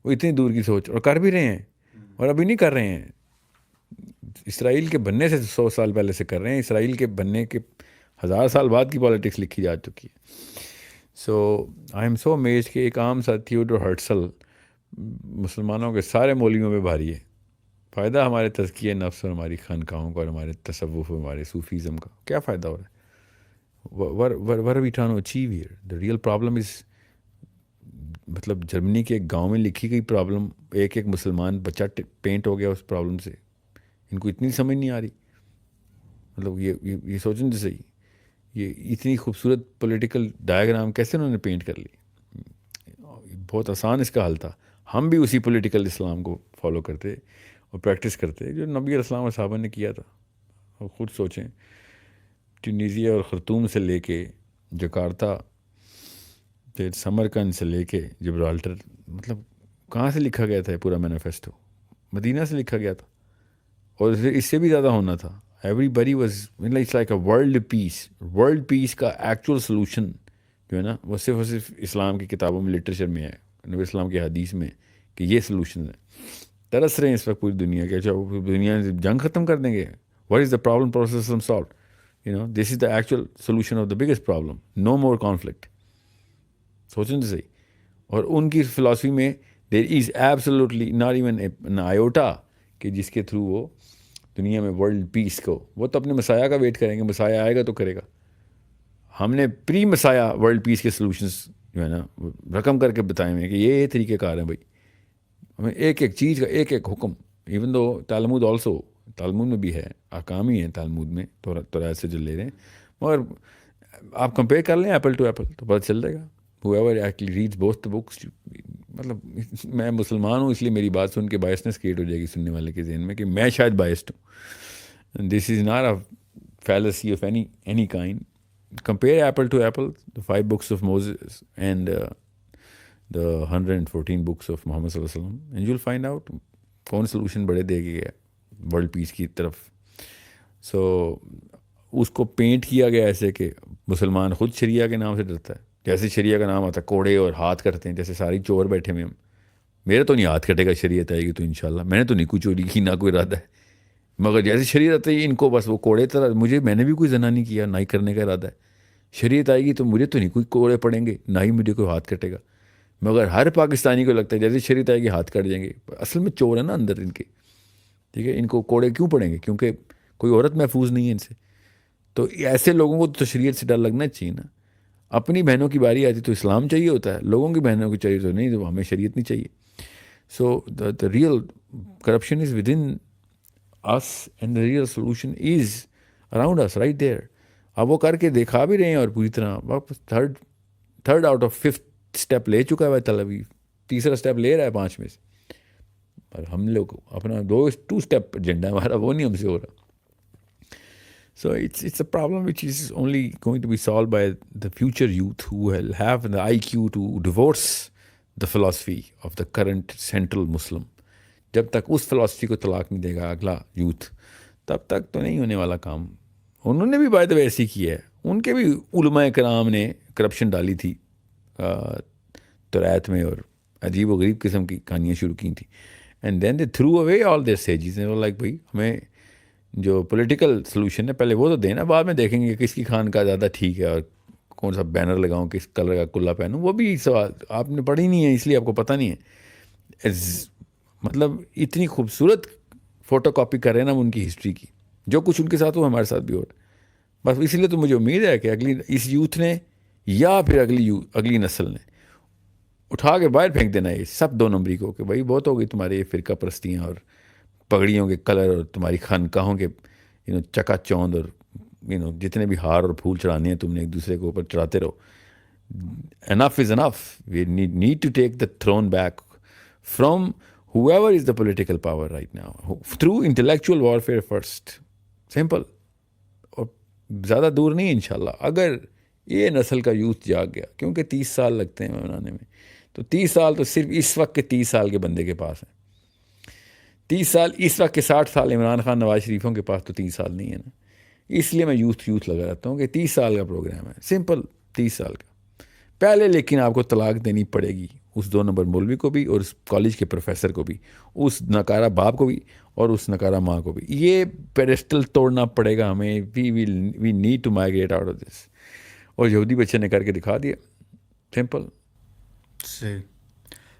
وہ اتنی دور کی سوچ, اور کر بھی رہے ہیں, اور ابھی نہیں کر رہے ہیں. اسرائیل کے بننے سے 100 سال پہلے سے کر رہے ہیں. اسرائیل کے بننے کے 1000 سال بعد کی پالیٹکس لکھی جا چکی ہے. سو آئی ایم سو امیزڈ کہ ایک عام سا تھیوڈر ہرٹسل مسلمانوں کے سارے مولویوں پہ بھاری ہے. فائدہ ہمارے تزکیہ نفس اور ہماری خانقاہوں کا اور ہمارے تصوف اور ہمارے صوفیزم کا کیا فائدہ ہو رہا ہے؟ what are we trying to achieve here? The real problem is, مطلب جرمنی کے ایک گاؤں میں لکھی گئی پرابلم, ایک مسلمان بچہ پینٹ ہو گیا اس پرابلم سے. ان کو اتنی سمجھ نہیں آ رہی. مطلب یہ سوچیں تو صحیح, یہ اتنی خوبصورت پولیٹیکل ڈائیگرام کیسے انہوں نے پینٹ کر لی. بہت آسان اس کا حل تھا. ہم بھی اسی پولیٹیکل اسلام کو فالو کرتے اور پریکٹس کرتے جو نبی علیہ السلام اور صحابہ نے کیا تھا. اور خود سوچیں, ٹونیزیا اور خرطوم سے لے کے جکارتا, پھر سمرقند سے لے کے جبرالٹر, مطلب کہاں سے لکھا گیا تھا یہ پورا مینیفیسٹو؟ مدینہ سے لکھا گیا تھا, اور اس سے بھی زیادہ ہونا تھا. Everybody was it's like a world peace کا ایکچوئل سلوشن جو ہے نا, وہ صرف اسلام کی کتابوں میں, لٹریچر میں ہے, نبی اسلام کی حدیث میں, کہ یہ سلوشن ہے. ترس رہے ہیں اس وقت پوری دنیا کے, اچھا دنیا جنگ ختم کر دیں گے, what is the problem process solved, this is the actual solution of the biggest problem, no more conflict. سوچیں تو صحیح. اور ان کی فلاسفی میں there is absolutely not even an iota کہ جس کے تھرو وہ دنیا میں ورلڈ پیس کو, وہ تو اپنے مسایہ کا ویٹ کریں گے, مسایہ آئے گا تو کرے گا. ہم نے پری مسایہ ورلڈ پیس کے سلوشنس جو ہے نا رقم کر کے بتائے ہوئے ہیں کہ یہ طریقہ کار ہیں بھائی. ہمیں ایک چیز کا ایک حکم, ایون دو تالمود آلسو, تالمود میں بھی ہے, احکام ہی ہیں تالمود میں توریت سے جو لے رہے ہیں, مگر آپ کمپیئر کر لیں ایپل ٹو ایپل تو پتہ چل جائے گا. whoever actually reads both the books, مطلب میں مسلمان ہوں اس لیے میری بات سن کے بائسنس کریٹ ہو جائے گی سننے والے کے ذہن میں کہ میں شاید بائسڈ ہوں. This is not a fallacy of any kind. Compare apple to apple, the 5 books of Moses and the 114 books of Muhammad صلی اللہ علیہ وسلم, and you'll find out کون سلوشن بڑے دے گیا ورلڈ پیس کی طرف. سو اس کو پینٹ کیا گیا ایسے کہ مسلمان خود شریعہ کے نام سے ڈرتا ہے. جیسے شریعہ کا نام آتا ہے کوڑے اور ہاتھ کرتے ہیں, جیسے ساری چور بیٹھے ہوئے ہم. میرا تو نہیں ہاتھ کٹے گا, شریعت آئے گی تو انشاءاللہ. میں نے تو نہیں کوئی چوری کی, نہ کوئی ارادہ ہے, مگر جیسے شریعت آتا ہے ان کو بس وہ کوڑے طرح, میں نے بھی کوئی زنا نہیں کیا, نہ ہی کرنے کا ارادہ ہے. شریعت آئے گی تو مجھے تو نہیں کوئی کوڑے پڑیں گے, نہ ہی مجھے کوئی ہاتھ کٹے گا. مگر ہر پاکستانی کو لگتا ہے جیسے شریعت آئے گی ہاتھ کٹ جائیں گے. اصل میں چور ہے نا اندر ان کے, ٹھیک ہے. ان کو کوڑے کیوں پڑیں گے؟ کیونکہ کوئی عورت محفوظ نہیں ہے ان سے. تو ایسے لوگوں کو تو شریعت سے ڈر لگنا چاہیے نا. اپنی بہنوں کی باری آتی تو اسلام چاہیے ہوتا ہے, لوگوں کی بہنوں کو چاہیے تو نہیں, تو ہمیں شریعت نہیں چاہیے. So the real corruption is within us and the real solution is around us right there. اب وہ کر کے دکھا بھی رہے ہیں, اور پوری طرح واپس third out of 5th step لے چکا ہے تل اویو, 3را اسٹیپ لے رہا ہے 5 میں سے. اور ہم لوگ اپنا 2 اسٹیپ ایجنڈا ہمارا وہ نہیں ہم سے ہو رہا. So it's a problem which is only going to be solved by the future youth who will have the IQ to divorce the philosophy of the current central Muslim. جب تک اس philosophy کو طلاق نہیں دے گا اگلا یوتھ, تب تک تو نہیں ہونے والا کام. انہوں نے بھی باید ویسے ہی کیا ہے, ان کے بھی علماء کرام نے کرپشن ڈالی تھی توریت میں, اور عجیب و غریب قسم کی کہانیاں شروع کی تھیں. And then they throw away all their sages, like بھائی ہمیں جو پولیٹیکل سلوشن ہے پہلے وہ تو دینا, بعد میں دیکھیں گے کس کی خان کا زیادہ ٹھیک ہے, اور کون سا بینر لگاؤں, کس کلر کا کلا پہنوں. وہ بھی سوال آپ نے پڑھی نہیں ہے اس لیے آپ کو پتہ نہیں ہے. مطلب اتنی خوبصورت فوٹو کاپی کر رہے ہیں نا ان کی ہسٹری کی, جو کچھ ان کے ساتھ ہو ہمارے ساتھ بھی ہو رہا ہے. بس اسی لیے تو مجھے امید ہے کہ اس یوتھ نے یا پھر اگلی نسل نے اٹھا کے باہر پھینک دینا یہ سب 2 نمبری کو, کہ بھائی بہت ہو گئی تمہارے یہ فرقہ پرستیاں اور پگڑیوں کے کلر اور تمہاری خانقاہوں کے چکا چوند, اور جتنے بھی ہار اور پھول چڑھانے ہیں تم نے ایک دوسرے کے اوپر چڑھاتے رہو. Enough is enough. We need to take the throne back from whoever is the political power right now, through intellectual warfare first. Simple. اور زیادہ دور نہیں انشاءاللہ, اگر یہ نسل کا یوتھ جاگ گیا, کیونکہ 30 سال لگتے ہیں بنانے میں, تو 30 سال تو صرف اس وقت کے 30 سال کے بندے کے پاس ہیں. 30 سال اس وقت کے 60 سال عمران خان نواز شریفوں کے پاس تو 30 سال نہیں ہے نا. اس لیے میں یوتھ لگا رہتا ہوں کہ 30 سال کا پروگرام ہے, سمپل 30 سال کا پہلے. لیکن آپ کو طلاق دینی پڑے گی اس 2 نمبر مولوی کو بھی اور اس کالج کے پروفیسر کو بھی, اس نکارہ باپ کو بھی اور اس نکارہ ماں کو بھی. یہ پیڈسٹل توڑنا پڑے گا ہمیں. We need to migrate out of this. اور یہودی بچے نے کر کے دکھا دیا, سمپل. صحیح.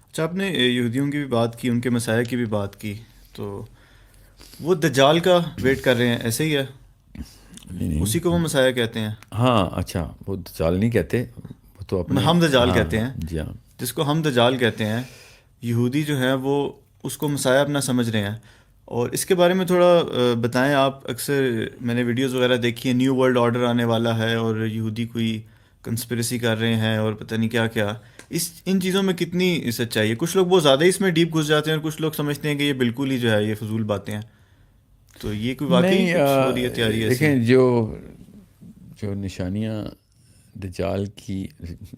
اچھا, آپ نے یہودیوں کی بھی بات کی, ان کے مسائل کی بھی بات کی, تو وہ دجال کا ویٹ کر رہے ہیں, ایسے ہی ہے؟ نہیں, اسی کو وہ مسائل کہتے ہیں؟ ہاں اچھا, وہ دجال نہیں کہتے, وہ تو اپنے ہم دجال کہتے ہیں. جی ہاں, جس کو ہم دجال کہتے ہیں, یہودی جو ہیں وہ اس کو مسائل اپنا سمجھ رہے ہیں. اور اس کے بارے میں تھوڑا بتائیں آپ. اکثر میں نے ویڈیوز وغیرہ دیکھی ہیں, نیو ورلڈ آرڈر آنے والا ہے اور یہودی کوئی کنسپریسی کر رہے ہیں اور پتہ نہیں کیا کیا. ان چیزوں میں کتنی سچائی ہے؟ کچھ لوگ بہت زیادہ اس میں ڈیپ گھس جاتے ہیں اور کچھ لوگ سمجھتے ہیں کہ یہ بالکل ہی جو ہے یہ فضول باتیں ہیں. تو یہ کوئی واقعی کچھ ہو رہی ہے تیاری ایسی؟ دیکھیں جو نشانیاں دجال کی,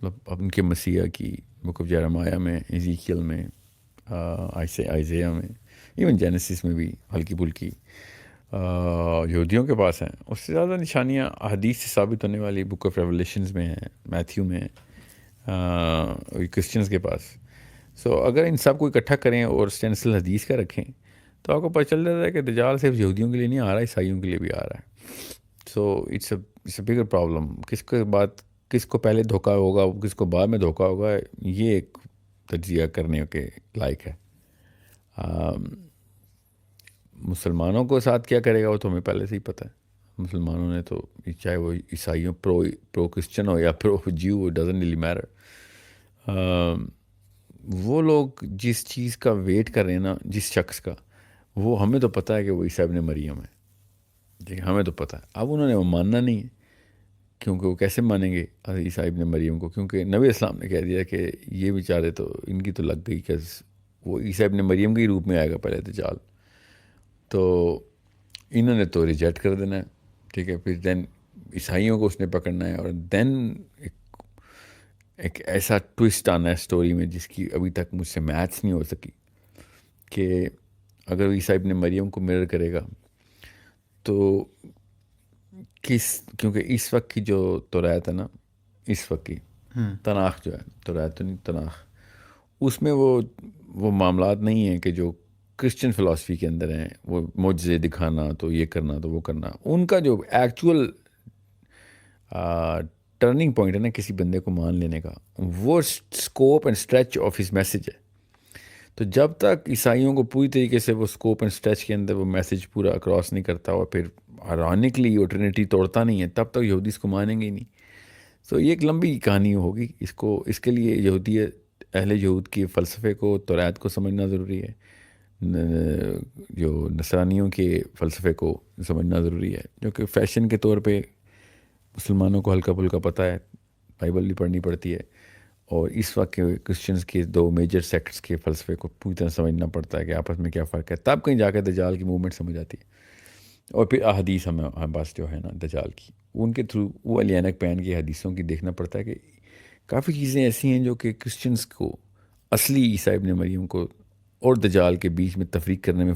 مطلب ان کے مسیح کی بک آف جیرمیہ میں, ایزیکیل میں, آئزیہ میں, ایون جینیسس میں بھی ہلکی پھلکی یہودیوں کے پاس ہیں. اس سے زیادہ نشانیاں احادیث سے ثابت ہونے والی بک آف ریولیشنز میں ہیں, میتھیو میں, کرسچنز کے پاس. سو اگر ان سب کو اکٹھا کریں اور اسٹینسل حدیث کا رکھیں تو آپ کو پتہ چل جاتا ہے کہ دجال صرف یہودیوں کے لیے نہیں آ رہا, عیسائیوں کے لیے بھی آ رہا ہے. So it's a bigger problem. کس کو پہلے دھوکہ ہوگا, کس کو بعد میں دھوکہ ہوگا, یہ ایک تجزیہ کرنے کے لائق ہے. مسلمانوں کو ساتھ کیا کرے گا وہ تو ہمیں پہلے سے ہی پتہ ہے. مسلمانوں نے تو چاہے وہ عیسائیوں پرو کرسچن ہو یا پرو جیو, ڈزنٹ ریلی میٹر. وہ لوگ جس چیز کا ویٹ کر رہے ہیں نا, جس شخص کا, وہ ہمیں تو پتہ ہے کہ وہ عیسیٰ ابن مریم ہے. ٹھیک ہے, ہمیں تو پتہ ہے. اب انہوں نے وہ ماننا نہیں ہے, کیونکہ وہ کیسے مانیں گے عیسیٰ ابن مریم کو, کیونکہ نبی اسلام نے کہہ دیا کہ یہ بیچارے تو ان کی تو لگ گئی کہ وہ عیسیٰ ابن مریم کے ہی روپ میں آئے گا پہلے دجال. تو انہوں نے تو ریجیکٹ کر دینا ہے. ٹھیک ہے, پھر دین عیسائیوں کو اس نے پکڑنا ہے, اور دین ایک ایسا ٹوسٹ آنا ہے اسٹوری میں جس کی ابھی تک مجھ سے میچ نہیں ہو سکی, کہ اگر عیسیٰ ابن مریم کو مرر کرے گا تو کیونکہ اس وقت کی جو توریت ہے نا, اس وقت کی تناخ جو ہے, توریت تو نہیں تناخ, اس میں وہ معاملات نہیں ہیں کہ جو کرسچن فلاسفی کے اندر ہیں, وہ معجزے دکھانا, تو یہ کرنا, تو وہ کرنا. ان کا جو ایکچول ٹرننگ پوائنٹ ہے نا کسی بندے کو مان لینے کا, وہ scope and stretch of his message ہے. تو جب تک عیسائیوں کو پوری طریقے سے وہ اسکوپ اینڈ اسٹریچ کے اندر وہ میسیج پورا اکراس نہیں کرتا, اور پھر آئرونکلی وہ ٹرینٹی توڑتا نہیں ہے, تب تک یہودی اس کو مانیں گے ہی نہیں. تو یہ ایک لمبی کہانی ہوگی. اس کے لیے یہودی اہل یہود کے فلسفے کو, توریت کو سمجھنا ضروری ہے, جو نصرانیوں کے فلسفے کو سمجھنا ضروری ہے, جو کہ فیشن کے طور پہ مسلمانوں کو ہلکا پھلکا پتہ ہے, بائبل بھی پڑھنی پڑتی ہے. اور اس وقت کے کرسچنز کے 2 میجر سیکٹس کے فلسفے کو پوری طرح سمجھنا پڑتا ہے کہ آپس میں کیا فرق ہے, تب کہیں جا کے دجال کی موومنٹ سمجھ آتی ہے. اور پھر احادیث ہمیں بس جو ہے نا دجال کی, ان کے تھرو وہ علی عینک پہن کے حدیثوں کی دیکھنا پڑتا ہے کہ کافی چیزیں ایسی ہیں جو کہ کرسچنز کو اصلی عیسیٰ ابن مریم کو اور دجال کے بیچ میں تفریق کرنے میں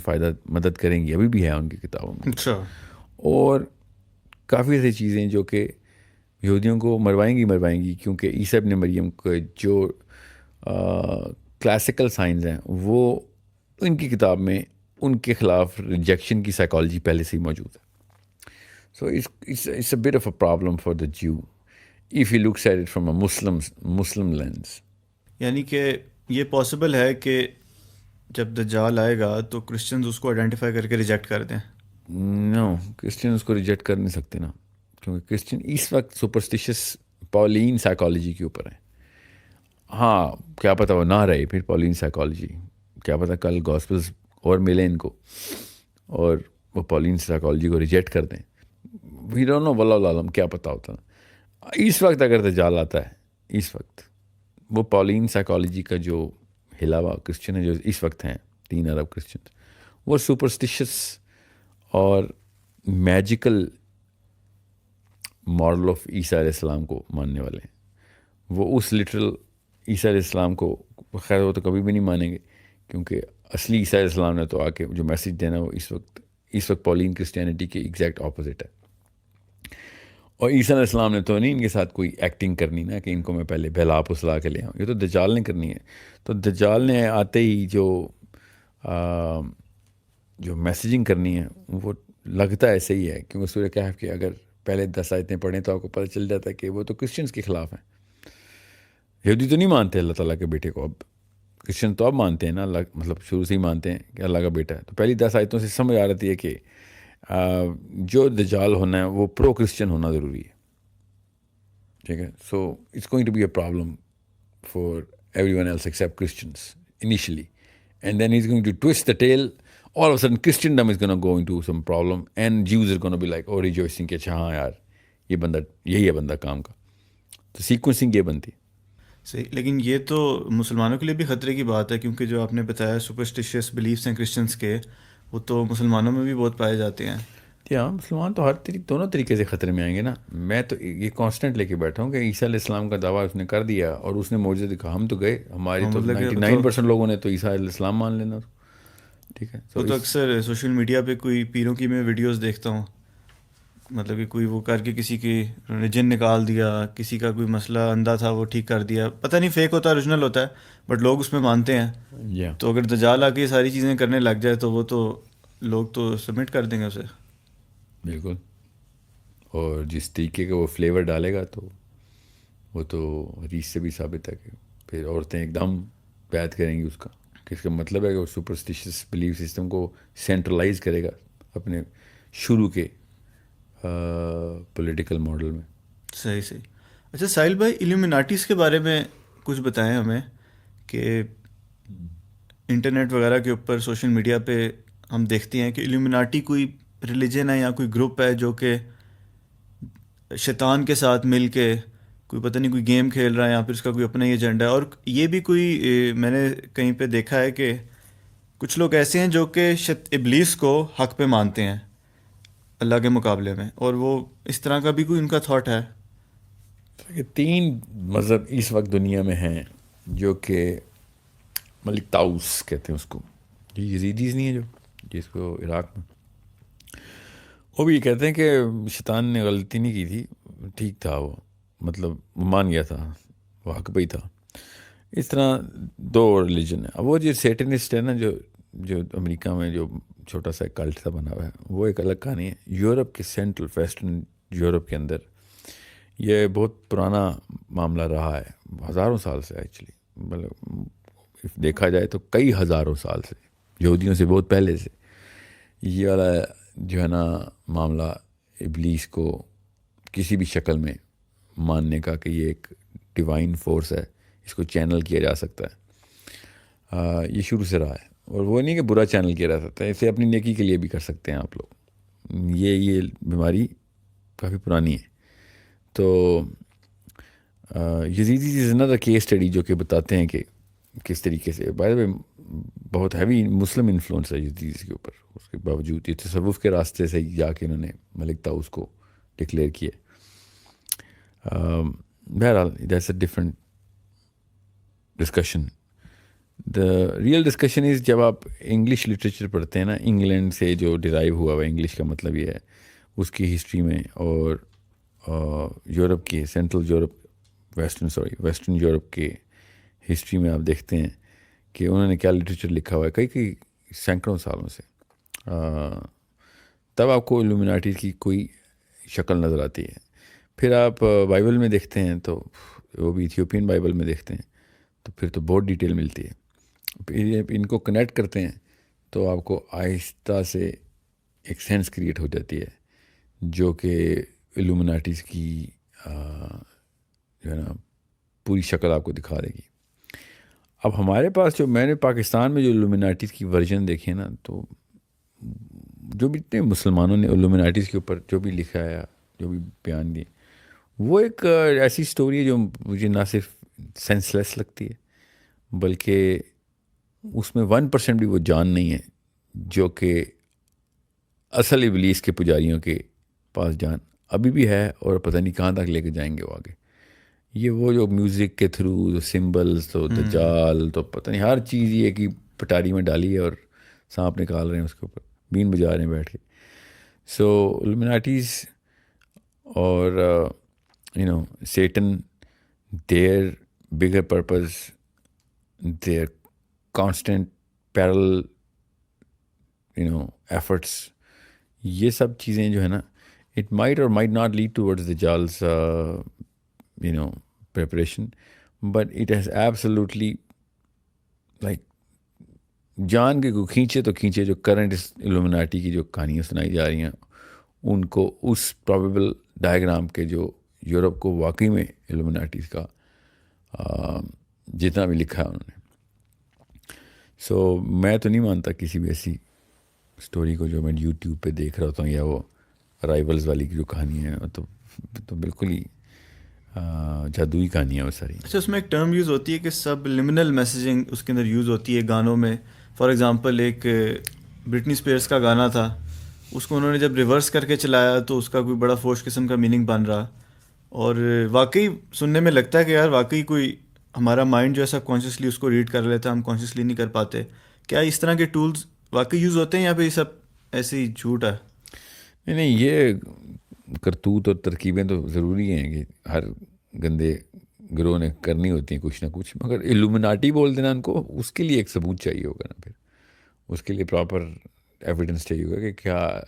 مدد کریں گی. ابھی بھی ہے ان کی کتابوں میں. اچھا. اور کافی ایسی چیزیں جو کہ یہودیوں کو مروائیں گی, کیونکہ عیسیٰ ابن مریم کے جو کلاسیکل سائنس ہیں وہ ان کی کتاب میں ان کے خلاف ریجیکشن کی سائیکالوجی پہلے سے ہی موجود ہے. So it's a bit of a problem for the Jew if he looks at it from a Muslim lens. یعنی کہ یہ پاسبل ہے کہ جب دجال آئے گا تو کرسچنز اس کو آئیڈینٹیفائی کر کے ریجیکٹ کر دیں؟ نو, کرسچن اس کو ریجیکٹ کر نہیں سکتے نا, کیونکہ کرسچن اس وقت سپرسٹیشس پاولین سائیکالوجی کے اوپر ہے. ہاں, کیا پتہ وہ نہ رہے پھر پاولین سائیکالوجی, کیا پتہ کل گاسپلز اور ملیں ان کو اور وہ پاولین سائیکالوجی کو ریجیکٹ کر دیں. وی ڈونٹ نو, واللہ العالم, کیا پتہ ہوتا. اس وقت اگر دجال آتا ہے, اس وقت وہ پاولین سائیکالوجی کا جو ہلا ہوا کرسچن ہے جو اس وقت ہیں 3 ارب کرسچن, وہ سپرسٹیشس اور میجیکل ماڈل آف عیسیٰ علیہ السلام کو ماننے والے ہیں. وہ اس لٹرل عیسیٰ علیہ السلام کو خیر وہ تو کبھی بھی نہیں مانیں گے, کیونکہ اصلی عیسیٰ علیہ السلام نے تو آ کے جو میسیج دینا وہ اس وقت پولین کرسچینٹی کے ایگزیکٹ اپوزٹ ہے. اور عیسیٰ علیہ السلام نے تو نہیں ان کے ساتھ کوئی ایکٹنگ کرنی نا کہ ان کو میں پہلے بہلا پسلا کے لے آؤں. یہ تو دجال نے کرنی ہے. تو دجال نے آتے ہی جو میسیجنگ کرنی ہے وہ لگتا ایسے ہی ہے, کیونکہ سورہ کہف کے اگر پہلے 10 آیتیں پڑھیں تو آپ کو پتہ چل جاتا ہے کہ وہ تو کرسچنس کے خلاف ہیں. یہودی تو نہیں مانتے اللہ تعالیٰ کے بیٹے کو, اب کرسچن تو اب مانتے ہیں نا, مطلب شروع سے ہی مانتے ہیں کہ اللہ کا بیٹا ہے. تو پہلی 10 آیتوں سے سمجھ آ رہی ہے کہ جو دجال ہونا ہے وہ پرو کرسچن ہونا ضروری ہے. ٹھیک ہے, so it's going to be a problem for everyone else except Christians initially, and then is going to toast the tail. all of a sudden Christendom is going to go into some problem and Jews are going to be like oh rejoicing کہ اچھا ہاں یار یہ بندہ یہی ہے بندہ کام کا. تو سیکوینسنگ یہ بنتی صحیح. لیکن یہ تو مسلمانوں کے لیے بھی خطرے کی بات ہے, کیونکہ جو آپ نے بتایا سپرسٹیشیس بلیفس ہیں کرسچنس کے, وہ تو مسلمانوں میں بھی بہت پائے جاتے ہیں. ہاں مسلمان تو ہر دونوں طریقے سے خطرے میں آئیں گے نا. میں تو یہ کانسٹنٹ لے کے بیٹھا ہوں کہ عیسیٰ علیہ السلام کا دعویٰ اس نے کر دیا اور اس نے معجزہ دکھا, ہم تو گئے, ہماری تو 99% لوگوں نے تو عیسیٰ علیہ السلام مان لینا. ٹھیک ہے, وہ تو اکثر سوشل میڈیا پہ کوئی پیروں کی میں ویڈیوز دیکھتا ہوں, مطلب کہ کوئی وہ کر کے کسی کی جن نکال دیا, کسی کا کوئی مسئلہ اندھا تھا وہ ٹھیک کر دیا, پتہ نہیں فیک ہوتا ہے اوریجنل ہوتا ہے, بٹ لوگ اس میں مانتے ہیں. تو اگر دجال آ کے یہ ساری چیزیں کرنے لگ جائے تو وہ تو لوگ تو سبمٹ کر دیں گے اسے. بالکل, اور جس طریقے کا وہ فلیور ڈالے گا تو وہ تو حدیث سے بھی ثابت ہے کہ پھر عورتیں ایک دم بیعت کریں گی اس کا, کہ اس کا مطلب ہے کہ وہ سپرسٹیشیس بلیف سسٹم کو سینٹرلائز کرے گا اپنے شروع کے پولیٹیکل ماڈل میں. صحیح. اچھا ساحل بھائی, ایلومیناٹیز کے بارے میں کچھ بتائیں ہمیں, کہ انٹرنیٹ وغیرہ کے اوپر سوشل میڈیا پہ ہم دیکھتے ہیں کہ ایلومیناٹی کوئی ریلیجن ہے یا کوئی گروپ ہے جو کہ شیطان کے ساتھ مل کے کوئی پتہ نہیں کوئی گیم کھیل رہا ہے, یا پھر اس کا کوئی اپنا ہی ایجنڈا ہے. اور یہ بھی کوئی میں نے کہیں پہ دیکھا ہے کہ کچھ لوگ ایسے ہیں جو کہ ابلیس کو حق پہ مانتے ہیں اللہ کے مقابلے میں, اور وہ اس طرح کا بھی کوئی ان کا تھاٹ ہے. 3 مذہب اس وقت دنیا میں ہیں جو کہ ملک طاؤس کہتے ہیں اس کو, یہ یزیدیز نہیں ہے جو جس کو عراق میں, وہ بھی یہ کہتے ہیں کہ شیطان نے غلطی نہیں کی تھی, ٹھیک تھا وہ, مطلب مان گیا تھا, وہ حق پہ ہی تھا. اس طرح 2 ریلیجن ہیں. اب وہ جو سیٹنسٹ ہے نا, جو امریکہ میں جو چھوٹا سا کلٹ سا بنا ہوا ہے, وہ ایک الگ کہانی ہے. یورپ کے سینٹرل ویسٹرن یورپ کے اندر یہ بہت پرانا معاملہ رہا ہے, ہزاروں سال سے ایکچولی, مطلب دیکھا جائے تو کئی ہزاروں سال سے, یہودیوں سے بہت پہلے سے یہ والا جو ہے نا معاملہ ابلیس کو کسی بھی شکل میں ماننے کا کہ یہ ایک ڈیوائن فورس ہے, اس کو چینل کیا جا سکتا ہے, یہ شروع سے رہا ہے. اور وہ نہیں کہ برا چینل کیا جا سکتا ہے, اسے اپنی نیکی کے لیے بھی کر سکتے ہیں آپ لوگ. یہ بیماری کافی پرانی ہے. تو یزیدی از another کیس اسٹڈی جو کہ بتاتے ہیں کہ کس طریقے سے بائی دا وے بہت ہیوی مسلم انفلوئنس ہے یزیدیز کے اوپر. اس کے باوجود یہ تصوف کے راستے سے جا کے انہوں نے ملک طاؤس کو ڈکلیئر کیا. بہرحال that's a different discussion. The real discussion is جب آپ انگلش لٹریچر پڑھتے ہیں نا, انگلینڈ سے جو ڈرائیو ہوا ہوا انگلش کا مطلب یہ ہے, اس کی ہسٹری میں, اور یورپ کی سینٹرل یورپ ویسٹرن یورپ کے ہسٹری میں آپ دیکھتے ہیں کہ انہوں نے کیا لٹریچر لکھا ہوا ہے کئی سینکڑوں سالوں سے, تب آپ کو ایلومیناٹی کی کوئی شکل نظر آتی ہے. پھر آپ بائبل میں دیکھتے ہیں تو وہ بھی ایتھیوپین بائبل میں دیکھتے ہیں تو پھر تو بہت ڈیٹیل ملتی ہے. پھر ان کو کنیکٹ کرتے ہیں تو آپ کو آہستہ سے ایک سینس کریٹ ہو جاتی ہے جو کہ ایلومیناٹیز کی جو ہے نا پوری شکل آپ کو دکھا دے گی. اب ہمارے پاس جو میں نے پاکستان میں جو ایلومیناٹیز کی ورژن دیکھے نا, تو جو بھی اتنے مسلمانوں نے ایلومیناٹیز کے اوپر جو بھی لکھا ہے, جو بھی بیان دیے, وہ ایک ایسی سٹوری ہے جو مجھے نہ صرف سینس لیس لگتی ہے بلکہ اس میں 1% بھی وہ جان نہیں ہے جو کہ اصل ابلیس کے پجاریوں کے پاس جان ابھی بھی ہے, اور پتہ نہیں کہاں تک لے کے جائیں گے وہ آگے. یہ وہ جو میوزک کے تھرو جو سمبلز تو دجال تو پتہ نہیں ہر چیز یہ کہ پٹاری میں ڈالی ہے اور سانپ نکال رہے ہیں اس کے اوپر، بین بجا رہے ہیں بیٹھ کے. سو illuminatis اور Satan, their bigger purpose, their constant parallel efforts, یہ سب چیزیں جو ہے نا, it might or might not lead towards the Jal's preparation, but it has absolutely like جان کے کو کھینچے تو کھینچے. جو کرنٹ اس illuminati کی جو کہانیاں سنائی جا رہی ہیں ان کو اس پرابیبل ڈائیگرام کے جو یورپ کو واقعی میں illuminatis کا جتنا بھی لکھا ہے انہوں نے. سو میں تو نہیں مانتا کسی بھی ایسی اسٹوری کو جو میں یوٹیوب پہ دیکھ رہا ہوتا ہوں, یا وہ ارائیولز والی کی جو کہانی ہے تو بالکل ہی جادوئی کہانیاں وہ ساری. اچھا, اس میں ایک ٹرم یوز ہوتی ہے کہ سب لمنل میسیجنگ اس کے اندر یوز ہوتی ہے گانوں میں. فار ایگزامپل ایک برٹنی اسپیئرس کا گانا تھا, اس کو انہوں نے جب ریورس کر کے چلایا تو اس کا کوئی بڑا فوش قسم کا میننگ بن رہا, اور واقعی سننے میں لگتا ہے کہ یار واقعی کوئی ہمارا مائنڈ جو ہے سب کانشیسلی اس کو ریڈ کر لیتا ہے, ہم کانشیسلی نہیں کر پاتے. کیا اس طرح کے ٹولز واقعی یوز ہوتے ہیں یا پھر یہ سب ایسے ہی جھوٹ ہے؟ نہیں, یہ کرتوت اور ترکیبیں تو ضروری ہیں کہ ہر گندے گروہ نے کرنی ہوتی ہیں کچھ نہ کچھ, مگر illuminati بول دینا ان کو, اس کے لیے ایک ثبوت چاہیے ہوگا نا. پھر اس کے لیے پراپر ایویڈنس چاہیے ہوگا کہ کیا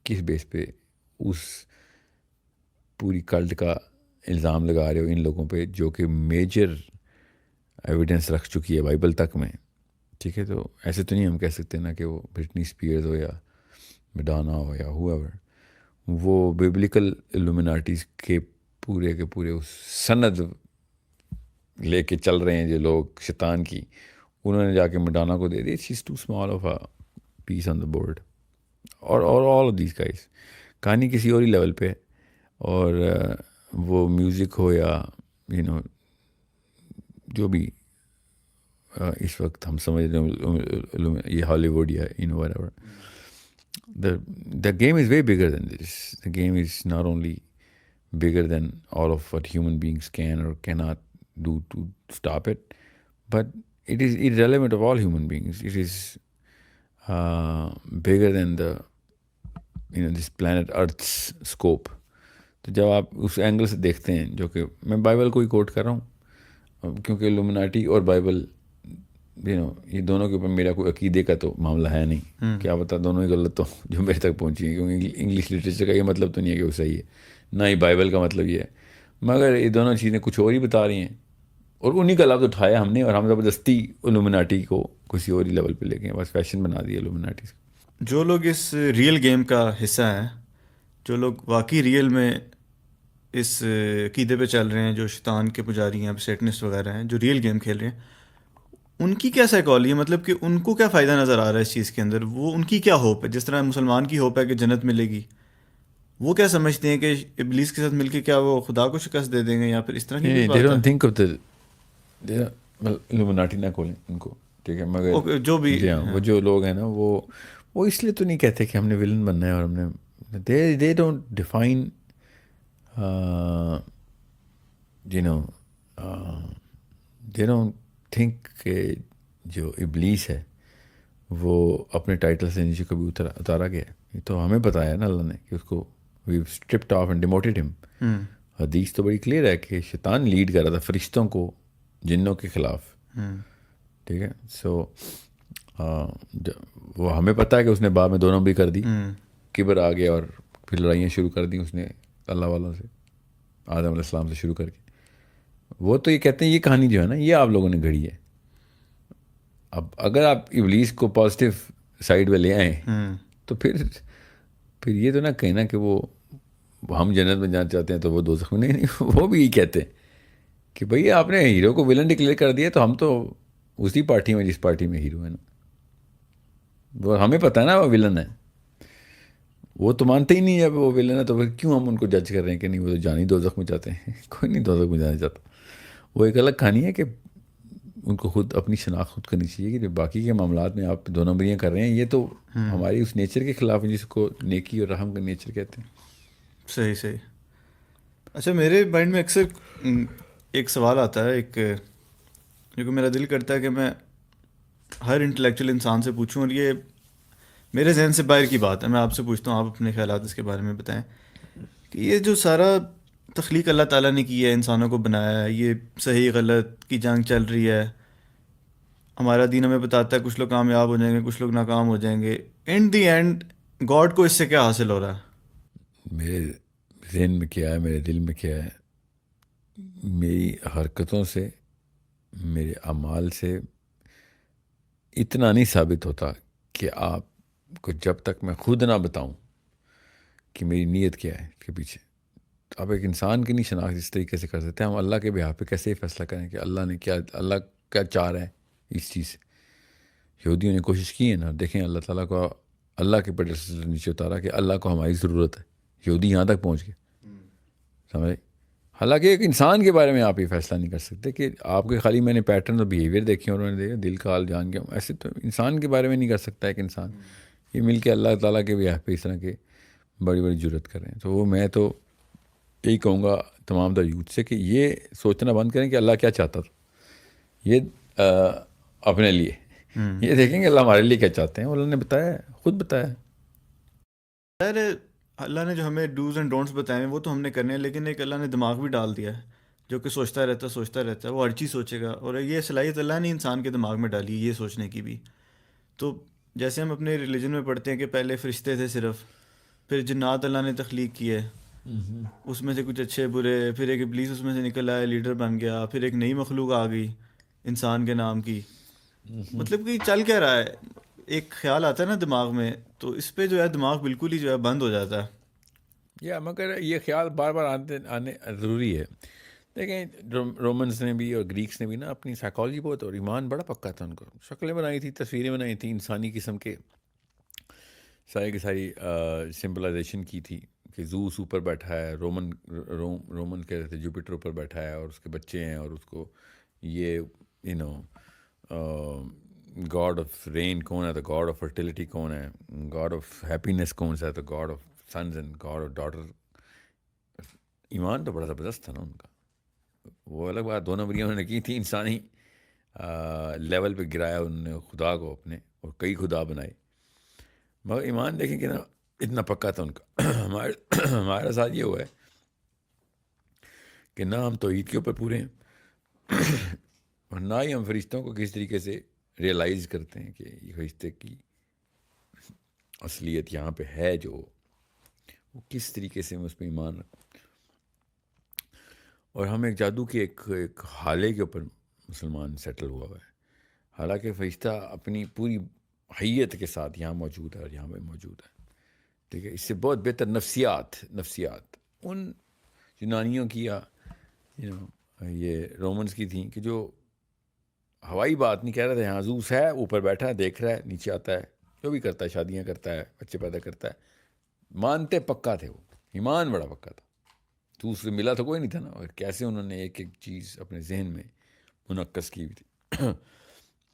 کس بیس پہ اس پوری کلٹ کا الزام لگا رہے ہو ان لوگوں پہ, جو کہ میجر ایویڈنس رکھ چکی ہے بائبل تک میں. ٹھیک ہے, تو ایسے تو نہیں ہم کہہ سکتے نا کہ وہ برٹنی اسپیئرز ہو یا میڈانا ہو یا whoever, وہ بیبلیکل illuminatis کے پورے اس سند لے کے چل رہے ہیں جو لوگ شیطان کی, انہوں نے جا کے میڈانا کو دے دی. she's too small of a piece on the board, اور all of these guys. کہانی کسی اور ہی لیول پہ, اور وہ میوزک ہو یا جو بھی اس وقت ہم سمجھ رہے ہیں یہ ہالی ووڈ یا whatever. The game is way bigger than this. The game is not only bigger than all of what human beings can or cannot do to stop it, but it is irrelevant of all human beings. It is bigger than the this planet Earth's scope. تو جب آپ اس angle سے دیکھتے ہیں, جو کہ میں Bible کو ہی کوٹ کر رہا ہوں, کیونکہ illuminati اور بائبل یہ دونوں کے اوپر میرا کوئی عقیدے کا تو معاملہ ہے نہیں. کیا بتا دونوں ہی غلط تو جو میرے تک پہنچی ہیں, کیونکہ انگلش لٹریچر کا یہ مطلب تو نہیں ہے کہ وہ صحیح ہے, نہ ہی بائبل کا مطلب یہ ہے, مگر یہ دونوں چیزیں کچھ اور ہی بتا رہی ہیں, اور انہی کا لفظ اٹھایا ہم نے اور ہم زبردستی illuminati کو کسی اور ہی لیول پہ لے گئے, بس فیشن بنا دیا illuminati. جو لوگ اس ریئل گیم کا حصہ ہیں, جو لوگ واقعی ریئل میں اس عقیدے پہ چل رہے ہیں, جو شیطان کے پجاری ہیں, سیٹنسٹ وغیرہ ہیں, جو ریئل گیم کھیل رہے ہیں, ان کی کیا سائیکالوجی ہے؟ مطلب کہ ان کو کیا فائدہ نظر آ رہا ہے اس چیز کے اندر؟ وہ ان کی کیا ہوپ ہے؟ جس طرح مسلمان کی ہوپ ہے کہ جنت ملے گی, وہ کیا سمجھتے ہیں کہ ابلیس کے ساتھ مل کے کیا وہ خدا کو شکست دے دیں گے, یا پھر اس طرح کی they don't think of the illuminati نہ کھولیں ان کو, ٹھیک ہے, مگر جو بھی وہ جو لوگ ہیں نا وہ اس لیے تو نہیں کہتے کہ ہم نے ولن بننا ہے, اور ہم نے they don't define they don't think کہ جو ابلیس ہے وہ اپنے ٹائٹل سے نیچے کبھی اتارا گیا. یہ تو ہمیں پتہ ہے نا اللہ نے کہ اس کو we've stripped off and demoted him. حدیث تو بڑی کلیئر ہے کہ شیطان لیڈ کر رہا تھا فرشتوں کو جنوں کے خلاف, ٹھیک ہے. سو وہ ہمیں پتہ ہے کہ اس نے بعد میں دونوں بھی کر دی, کبر آ گیا اور پھر لڑائیاں شروع کر دی اس نے اللہ والوں سے, آدم علیہ السلام سے شروع کر کے. وہ تو یہ کہتے ہیں یہ کہانی جو ہے نا یہ آپ لوگوں نے گھڑی ہے. اب اگر آپ ابلیس کو پازیٹیو سائڈ پہ لے آئیں تو پھر یہ تو نہ کہیں نا کہ وہ ہم جنت میں جانا چاہتے ہیں تو وہ دوزخ میں, نہیں, وہ بھی یہی کہتے ہیں کہ بھئی آپ نے ہیرو کو ولن ڈکلیئر کر دیا تو ہم تو اسی پارٹی میں جس پارٹی میں ہیرو ہے نا, وہ ہمیں پتہ ہے نا وہ ولن ہے. وہ تو مانتے ہی نہیں ہے وہ ولن ہے, تو پھر کیوں ہم ان کو جج کر رہے ہیں کہ نہیں وہ تو جانی دوزخ میں جاتے ہیں. کوئی نہیں دوزخ میں جانا چاہتا. وہ ایک الگ کہانی ہے کہ ان کو خود اپنی شناخت خود کرنی چاہیے کہ باقی کے معاملات میں آپ دونوں بریاں کر رہے ہیں, یہ تو ہماری اس نیچر کے خلاف ہے جس کو نیکی اور رحم کا نیچر کہتے ہیں. صحیح. اچھا, میرے مائنڈ میں اکثر ایک سوال آتا ہے, ایک جو کہ میرا دل کرتا ہے کہ میں ہر انٹلیکچوئل انسان سے پوچھوں، اور یہ میرے ذہن سے باہر کی بات ہے، میں آپ سے پوچھتا ہوں، آپ اپنے خیالات اس کے بارے میں بتائیں کہ یہ جو سارا تخلیق اللہ تعالیٰ نے کی ہے، انسانوں کو بنایا ہے، یہ صحیح غلط کی جنگ چل رہی ہے، ہمارا دین ہمیں بتاتا ہے کچھ لوگ کامیاب ہو جائیں گے، کچھ لوگ ناکام ہو جائیں گے، ان دی اینڈ گاڈ کو اس سے کیا حاصل ہو رہا ہے؟ میرے ذہن میں کیا ہے، میرے دل میں کیا ہے، میری حرکتوں سے، میرے اعمال سے اتنا نہیں ثابت ہوتا کہ آپ کو جب تک میں خود نہ بتاؤں کہ میری نیت کیا ہے اس کے پیچھے، تو آپ ایک انسان کی نہیں شناخت اس طریقے سے کر سکتے. ہم اللہ کے بیہاف پہ کیسے فیصلہ کریں کہ اللہ کیا چاہ رہا ہے اس چیز سے. یہودیوں نے کوشش کی ہے نا، دیکھیں اللہ تعالیٰ کو اللہ کے پیڈل سے نیچے اتارا کہ اللہ کو ہماری ضرورت ہے. یہودی یہاں تک پہنچ گئے، سمجھے. حالانکہ ایک انسان کے بارے میں آپ یہ فیصلہ نہیں کر سکتے کہ آپ کے خالی میں نے پیٹرن اور بیہیویئر دیکھے اور انہوں نے دیکھا دل کا حال جان گیا. ایسے تو انسان کے بارے میں نہیں کر سکتا ایک انسان. یہ مل کے اللہ تعالیٰ کے بیہاف پہ اس طرح کے بڑی بڑی جرت کر رہے ہیں. تو وہ میں تو یہی کہوں گا تمام در یوتھ سے کہ یہ سوچنا بند کریں کہ اللہ کیا چاہتا تھا. یہ اپنے لیے یہ دیکھیں کہ اللہ ہمارے لیے کیا چاہتے ہیں. اللہ نے بتایا ہے، خود بتایا ہے. خیر، اللہ نے جو ہمیں ڈوز اینڈ ڈونٹس بتائے ہیں وہ تو ہم نے کرنے ہیں، لیکن ایک اللہ نے دماغ بھی ڈال دیا ہے جو کہ سوچتا رہتا ہے، وہ ہر چیز سوچے گا، اور یہ صلاحیت اللہ نے انسان کے دماغ میں ڈالی ہے یہ سوچنے کی بھی. تو جیسے ہم اپنے ریلیجن میں پڑھتے ہیں کہ پہلے فرشتے تھے صرف، پھر جنات اللہ نے تخلیق کیے، اس میں سے کچھ اچھے برے، پھر ایک ابلیس اس میں سے نکل آیا، لیڈر بن گیا، پھر ایک نئی مخلوق آ گئی انسان کے نام کی. مطلب کہ چل کیا رہا ہے؟ ایک خیال آتا ہے نا دماغ میں، تو اس پہ جو ہے دماغ بالکل ہی جو ہے بند ہو جاتا ہے. مگر یہ خیال بار بار آنے ضروری ہے. دیکھیں رومنس نے بھی اور گریکس نے بھی نا اپنی سائیکالوجی بہت اور ایمان بڑا پکا تھا. ان کو شکلیں بنائی تھی، تصویریں بنائی تھیں انسانی قسم کے، ساری کی ساری سمبلائزیشن کی تھی کہ زوس اوپر بیٹھا ہے، رومن کہہ رہے تھے جوپیٹر اوپر بیٹھا ہے اور اس کے بچے ہیں، اور اس کو یہ گاڈ آف رین کون ہے، تو گاڈ آف فرٹیلیٹی کون ہے، گاڈ آف ہیپینس کون سا ہے، تو God of sins and God of daughter. ایمان تو بڑا زبردست تھا نا ان کا. وہ الگ بات دو نمبریاں انہوں نے کی تھی، انسانی لیول پہ گرایا انہوں نے خدا کو اپنے، اور کئی خدا بنائے. مگر ایمان دیکھیں کہ نا اتنا پکا تھا ان کا. ہمارے ساتھ یہ ہوا ہے کہ نہ ہم توحید کے اوپر پورے ہیں اور نہ ہی ہم فرشتوں کو کس طریقے سے ریئلائز کرتے ہیں کہ یہ فرشتے کی اصلیت یہاں پہ ہے، جو وہ کس طریقے سے ہم اس پہ ایمان رکھیں. اور ہم ایک جادو کے ایک حالے کے اوپر مسلمان سیٹل ہوا ہے. حالانکہ فرشتہ اپنی پوری حیت کے ساتھ یہاں موجود ہے اور یہاں پہ موجود ہے. ٹھیک ہے، اس سے بہت بہتر نفسیات ان یونانیوں کی یا یہ رومنس کی تھیں کہ جو ہوائی بات نہیں کہہ رہے تھے. یہاں زوس ہے، اوپر بیٹھا ہے، دیکھ رہا ہے، نیچے آتا ہے، جو بھی کرتا ہے، شادیاں کرتا ہے، بچے پیدا کرتا ہے. مانتے پکا تھے، وہ ایمان بڑا پکا تھا. دوسرے ملا تو کوئی نہیں تھا نا. اور کیسے انہوں نے ایک ایک چیز اپنے ذہن میں منعکس کی ہوئی تھی.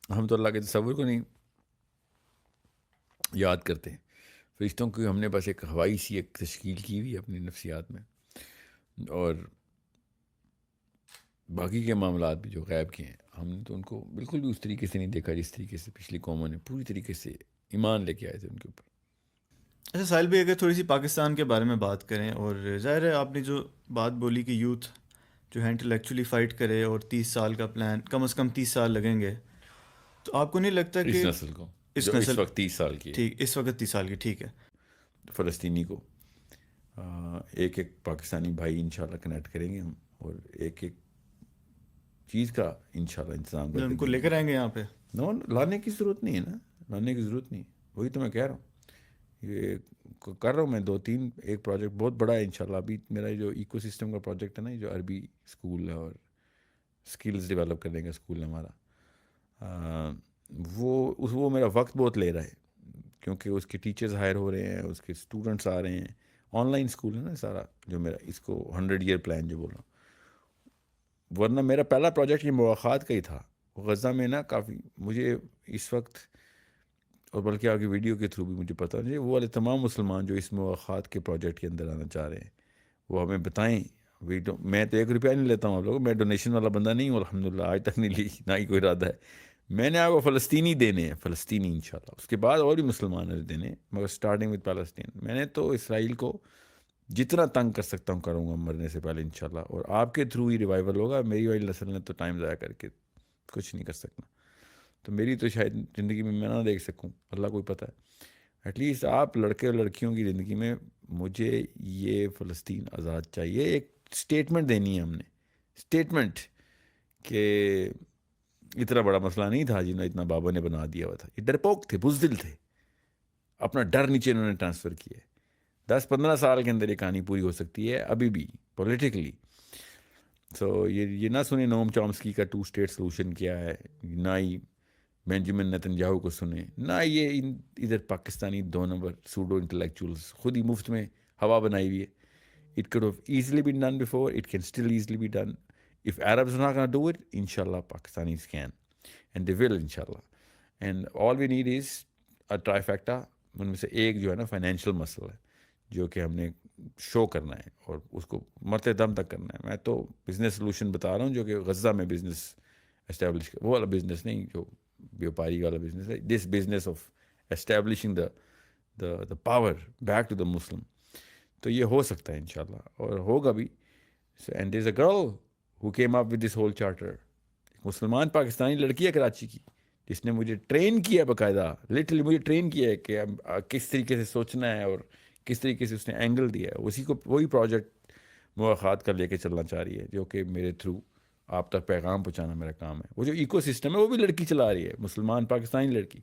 ہم تو اللہ کے تصور کو نہیں یاد کرتے. فرشتوں کی ہم نے بس ایک ہوائی سی ایک تشکیل کی ہوئی اپنی نفسیات میں، اور باقی کے معاملات بھی جو غیب کے ہیں ہم نے تو ان کو بالکل بھی اس طریقے سے نہیں دیکھا جس طریقے سے پچھلی قوموں نے پوری طریقے سے ایمان لے کے آئے تھے ان کے اوپر. اچھا ساحل بھائی، اگر تھوڑی سی پاکستان کے بارے میں بات کریں، اور ظاہر ہے آپ نے جو بات بولی کہ یوتھ جو ہے انٹلیکچولی فائٹ کرے اور 30 سال کا پلان، کم از کم 30 سال لگیں گے، تو آپ کو نہیں لگتا اس کہ نسل کو اس جو اس نسل، وقت 30 سال کی ہے، ٹھیک اس وقت 30 سال کی، ٹھیک ہے، فلسطینی کو ایک ایک پاکستانی بھائی انشاءاللہ کنیکٹ کریں گے ہم، اور ایک ایک چیز کا انشاءاللہ انتظام جو کر کے ان کو دیں لے گے. کر آئیں گے یہاں پہ. نو لانے کی ضرورت نہیں ہے نا، لانے کی ضرورت نہیں. وہی تو میں کہہ رہا ہوں، یہ کر رہا ہوں میں 2-3 ایک پروجیکٹ بہت بڑا ہے انشاءاللہ. ابھی میرا جو ایکو سسٹم کا پروجیکٹ ہے نا، جو عربی اسکول ہے اور اسکلز ڈیولپ کرنے کا اسکول ہے ہمارا، وہ میرا وقت بہت لے رہا ہے، کیونکہ اس کے ٹیچرز ہائر ہو رہے ہیں، اس کے اسٹوڈنٹس آ رہے ہیں. آن لائن اسکول ہے نا سارا، جو میرا اس کو 100 ایئر پلان جو بول رہا ہوں. ورنہ میرا پہلا پروجیکٹ یہ مواخات کا ہی تھا. غزہ میں نا کافی مجھے اس وقت، اور بلکہ آگے ویڈیو کے تھرو بھی مجھے پتہ نہیں، وہ والے تمام مسلمان جو اس مواخات کے پروجیکٹ کے اندر آنا چاہ رہے ہیں وہ ہمیں بتائیں. میں تو 1 روپیہ نہیں لیتا ہوں آپ لوگوں، میں ڈونیشن والا بندہ نہیں ہوں الحمدللہ، آج تک نہیں لی، نہ ہی کوئی ارادہ ہے. میں نے آپ کو فلسطینی دینے ہیں، فلسطینی انشاءاللہ، اس کے بعد اور بھی مسلمان دینے ہیں، مگر سٹارٹنگ وتھ پیلسٹین. میں نے تو اسرائیل کو جتنا تنگ کر سکتا ہوں کروں گا مرنے سے پہلے انشاءاللہ، اور آپ کے تھرو ہی ریوائول ہوگا. میری والی نسل نے تو ٹائم ضائع کر کے کچھ نہیں کر سکنا، تو میری تو شاید زندگی میں نہ دیکھ سکوں، اللہ کو ہی پتہ ہے. ایٹ لیسٹ آپ لڑکے اور لڑکیوں کی زندگی میں مجھے یہ فلسطین آزاد چاہیے. ایک اسٹیٹمنٹ دینی ہے ہم نے، اسٹیٹمنٹ کہ اتنا بڑا مسئلہ نہیں تھا جنہوں اتنا بابا نے بنا دیا ہوا تھا. یہ ڈرپوک تھے، بزدل تھے، اپنا ڈر نیچے انہوں نے ٹرانسفر کیا ہے. 10-15 سال کے اندر یہ کہانی پوری ہو سکتی ہے ابھی بھی پولیٹیکلی. سو یہ نہ سنیں نوم چامسکی کا 2 اسٹیٹ سولوشن کیا ہے، نہ ہی بینجامن نیتنیاہو کو سنیں، نہ یہ ادھر پاکستانی 2 نمبر سوڈو انٹلیکچوئلس خود ہی مفت میں ہوا بنائی ہوئی ہے. It could have easily been done before. It can still easily be done. If Arabs are not going to do it, inshallah, Pakistanis can. And they will, inshallah. And all we need is a trifecta. ان میں سے ایک جو ہے نا financial مسئلہ ہے جو کہ ہم نے شو کرنا ہے اور اس کو مرتے دم تک کرنا ہے. میں تو بزنس سلوشن بتا رہا ہوں جو کہ غزہ میں بزنس اسٹیبلش وہ والا بزنس نہیں جو بیوپاری والا بزنس ہے. This business of establishing the power back to the Muslim. تو یہ ہو سکتا ہے انشاءاللہ اور ہوگا بھی. And there is a girl who came up with this whole charter. ایک مسلمان پاکستانی لڑکی ہے کراچی کی جس نے مجھے ٹرین کیا باقاعدہ، لٹرلی مجھے ٹرین کیا ہے کہ کس طریقے سے سوچنا ہے اور کس طریقے سے اس نے اینگل دیا ہے. اسی کو وہی پروجیکٹ مواخات کا لے کے چلنا چاہ رہی ہے جو کہ میرے تھرو آپ تک پیغام پہنچانا میرا کام ہے. وہ جو ایکو سسٹم ہے وہ بھی لڑکی چلا رہی ہے، مسلمان پاکستانی لڑکی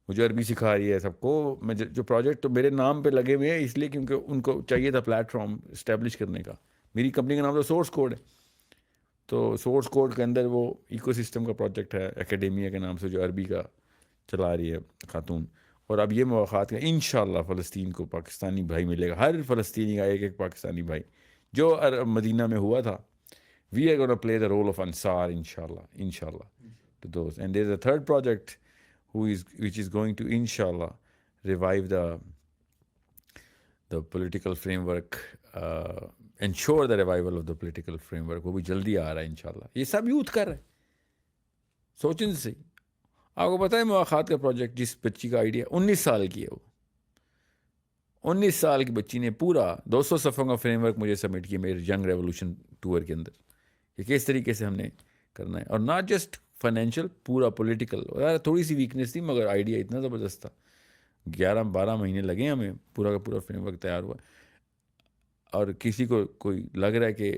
مجھے عربی سکھا رہی ہے سب کو. میں جو پروجیکٹ تو میرے نام پہ لگے ہوئے ہیں اس لیے کیونکہ ان کو چاہیے تھا پلیٹ فارم اسٹیبلش کرنے کا. میری کمپنی کا نام تو سورس کوڈ ہے، تو سورس کوڈ کے اندر وہ ایکو سسٹم کا پروجیکٹ ہے اکیڈیمیا کے نام سے جو عربی کا چلا رہی ہے خاتون. اور اب یہ مواقعات کا انشاءاللہ فلسطین کو پاکستانی بھائی ملے گا، ہر فلسطینی کا ایک پاکستانی بھائی جو مدینہ میں ہوا تھا. We are gonna play the role of انصار انشاءاللہ to those. And there is a third project which is going to inshallah revive the political framework, ensure the revival of the political framework. وہ بھی جلدی آ رہا ہے انشاءاللہ. یہ سب youth کر رہے ہیں، سوچیں سے. آپ کو پتہ ہے مواخات کا پروجیکٹ جس بچی کا آئیڈیا 19 سال کی ہے، وہ 19 سال کی بچی نے پورا 200 صفحوں کا فریم ورک مجھے سبمٹ کیا میرے ینگ ریولوشن ٹور کے اندر کہ کس طریقے سے ہم نے کرنا ہے. اور ناٹ جسٹ فائنینشیل، پورا پولیٹیکل. تھوڑی سی ویکنیس تھی مگر آئیڈیا اتنا زبردست تھا. 11-12 مہینے لگے ہمیں، پورا کا پورا فریم ورک تیار ہوا. اور کسی کو کوئی لگ رہا ہے کہ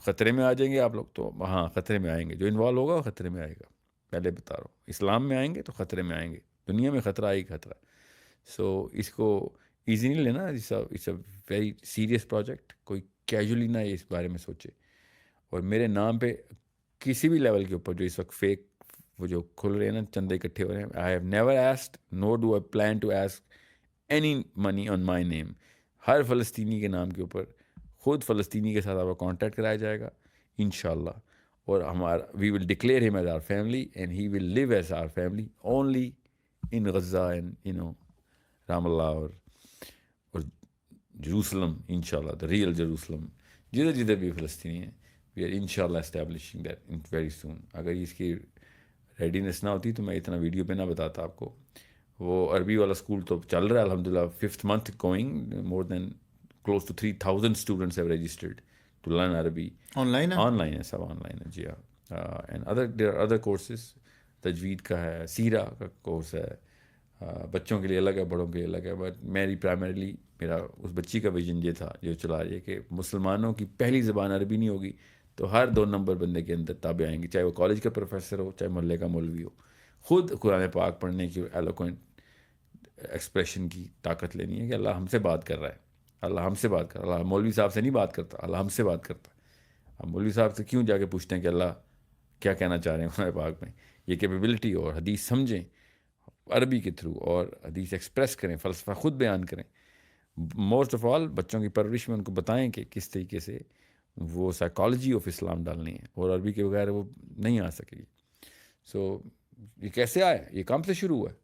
خطرے میں آ جائیں گے آپ لوگ، تو ہاں خطرے میں آئیں گے. جو انوالو ہوگا وہ خطرے میں آئے گا. پہلے بتا رہا ہوں، اسلام میں آئیں گے تو خطرے میں آئیں گے. دنیا میں خطرہ آئے گا خطرہ. سو اس کو ایزی نہیں لینا. It's a very serious project. کوئی کیجولی نہ اس بارے میں سوچے. اور میرے نام پہ کسی بھی لیول کے اوپر جو اس وقت فیک وہ جو کھل رہے ہیں نا چندے اکٹھے ہو رہے ہیں، I have never asked nor do I plan to ask any money on my name. ہر فلسطینی کے نام کے اوپر خود فلسطینی کے ساتھ آپ کو کانٹیکٹ کرایا جائے گا انشاءاللہ. اور ہمارا we will declare him as our family and he will live as our family only in Gaza and Ramallah اور جروسلم انشاءاللہ، دا ریئل جروسلم. جدھر جدھر بھی فلسطینی ہیں وی آر انشاءاللہ اسٹیبلشنگ دیٹ ویری سون. اگر اس کی ریڈینس نہ ہوتی تو میں اتنا ویڈیو پہ نہ بتاتا آپ کو. وہ عربی والا اسکول تو چل رہا ہے الحمدللہ، 5th month going. More then close to 3000 students have registered to learn عربی. آن لائن ہے سب آن لائن ہے جی ہاں. اینڈ ادر کورسز، تجوید کا ہے، سیرہ کا کورس ہے. بچوں کے لیے الگ ہے، بڑوں کے لیے الگ ہے. بٹ میری پرائمریلی میرا اس بچی کا ویژن یہ تھا جو چلا رہی ہے کہ مسلمانوں کی پہلی زبان عربی نہیں ہوگی تو ہر 2 نمبر بندے کے اندر تابع آئیں گے، چاہے وہ کالج کا پروفیسر ہو چاہے محلے کا مولوی ہو. خود قرآن پاک پڑھنے کی ایلوکوینٹ ایکسپریشن کی طاقت لینی ہے کہ اللہ ہم سے بات کر رہا ہے. اللہ ہم سے بات کر رہا ہے. اللہ مولوی صاحب سے نہیں بات کرتا، اللہ ہم سے بات کرتا ہے. اب مولوی صاحب سے کیوں جا کے پوچھتے ہیں کہ اللہ کیا کہنا چاہ رہے ہیں قرآن پاک میں. یہ کیپیبلٹی اور حدیث سمجھیں عربی کے تھرو اور حدیث ایکسپریس کریں، فلسفہ خود بیان کریں. موسٹ آف آل بچوں کی پرورش میں ان کو بتائیں کہ کس طریقے سے وہ سائیکالوجی آف اسلام ڈالنی ہے اور عربی کے بغیر وہ نہیں آ سکے گی. سو یہ کیسے آیا؟ یہ کام سے شروع ہوا ہے.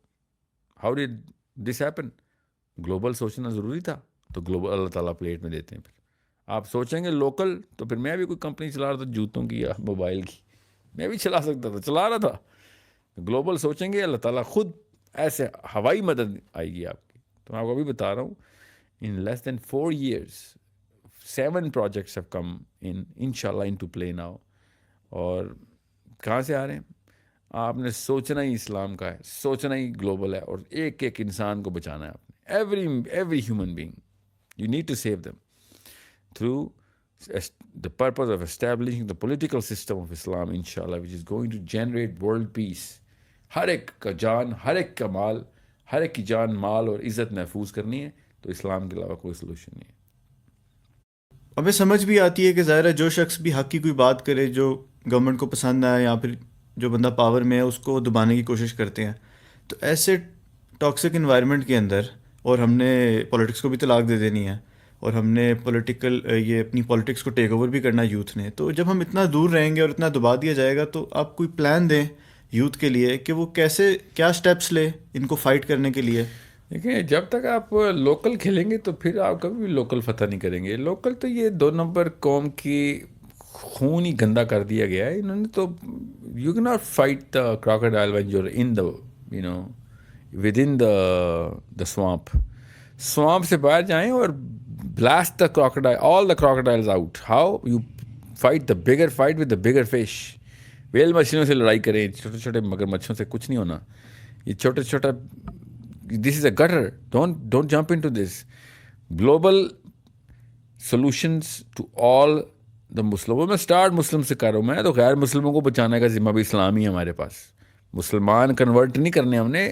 How did this happen? Global سوچنا ضروری تھا تو گلوبل اللہ تعالیٰ پلیٹ میں دیتے ہیں. پھر آپ سوچیں گے لوکل تو پھر میں بھی کوئی کمپنی چلا رہا تھا جوتوں کی یا موبائل کی، میں بھی چلا سکتا تھا, چلا رہا تھا. گلوبل سوچیں گے, اللہ تعالیٰ خود ایسے ہوائی مدد آئے گی آپ کی. تو میں آپ کو ابھی بتا رہا ہوں, in less than 4 years 7 projects have come inshallah into play now. اور کہاں سے آ رہے ہیں؟ آپ نے سوچنا ہی اسلام کا ہے, سوچنا ہی گلوبل ہے, اور ایک ایک انسان کو بچانا ہے آپ نے. Every human being you need to save them through the purpose of establishing the political system of Islam, inshallah, which is going to generate world peace. ہر ایک کا جان, ہر ایک کا مال, ہر ایک کی جان, مال اور عزت محفوظ کرنی ہے, تو اسلام کے علاوہ کوئی سلوشن نہیں ہے. ہمیں سمجھ بھی آتی ہے کہ ظاہر ہے جو شخص بھی حق کی کوئی بات کرے جو گورنمنٹ کو پسند آئے یا پھر جو بندہ پاور میں ہے اس کو دبانے کی کوشش کرتے ہیں. تو ایسے ٹاکسک انوائرمنٹ کے اندر, اور ہم نے پولیٹکس کو بھی طلاق دے دینی ہے, اور ہم نے یہ اپنی پولیٹکس کو ٹیک اوور بھی کرنا ہے یوتھ نے, تو جب ہم اتنا دور رہیں گے اور اتنا دبا دیا جائے گا, تو آپ کوئی پلان دیں یوتھ کے لیے کہ وہ کیسے, کیا سٹیپس لے ان کو فائٹ کرنے کے لیے. دیکھیں, جب تک آپ لوکل کھیلیں گے تو پھر آپ کبھی بھی لوکل فتح نہیں کریں گے. لوکل تو یہ 2 نمبر قوم کی خون ہی گندا کر دیا گیا ہے. انہوں نے تو, you can not fight the crocodile when you are in the with in the swamp سے باہر جائیں اور blast the crocodile, all the crocodiles out. How you fight the bigger fight with the bigger fish. Whale مچھلیوں سے لڑائی کریں, چھوٹے چھوٹے مگر مچھلیوں سے کچھ نہیں ہونا. یہ چھوٹا چھوٹا, this is a gutter. Don't jump into this. Global solutions to all the Muslims. میں اسٹارٹ مسلم سے کر رہا ہوں, میں تو غیر مسلموں کو بچانے کا ذمہ بھی اسلامی ہے ہمارے پاس. مسلمان کنورٹ نہیں کرنے ہم نے,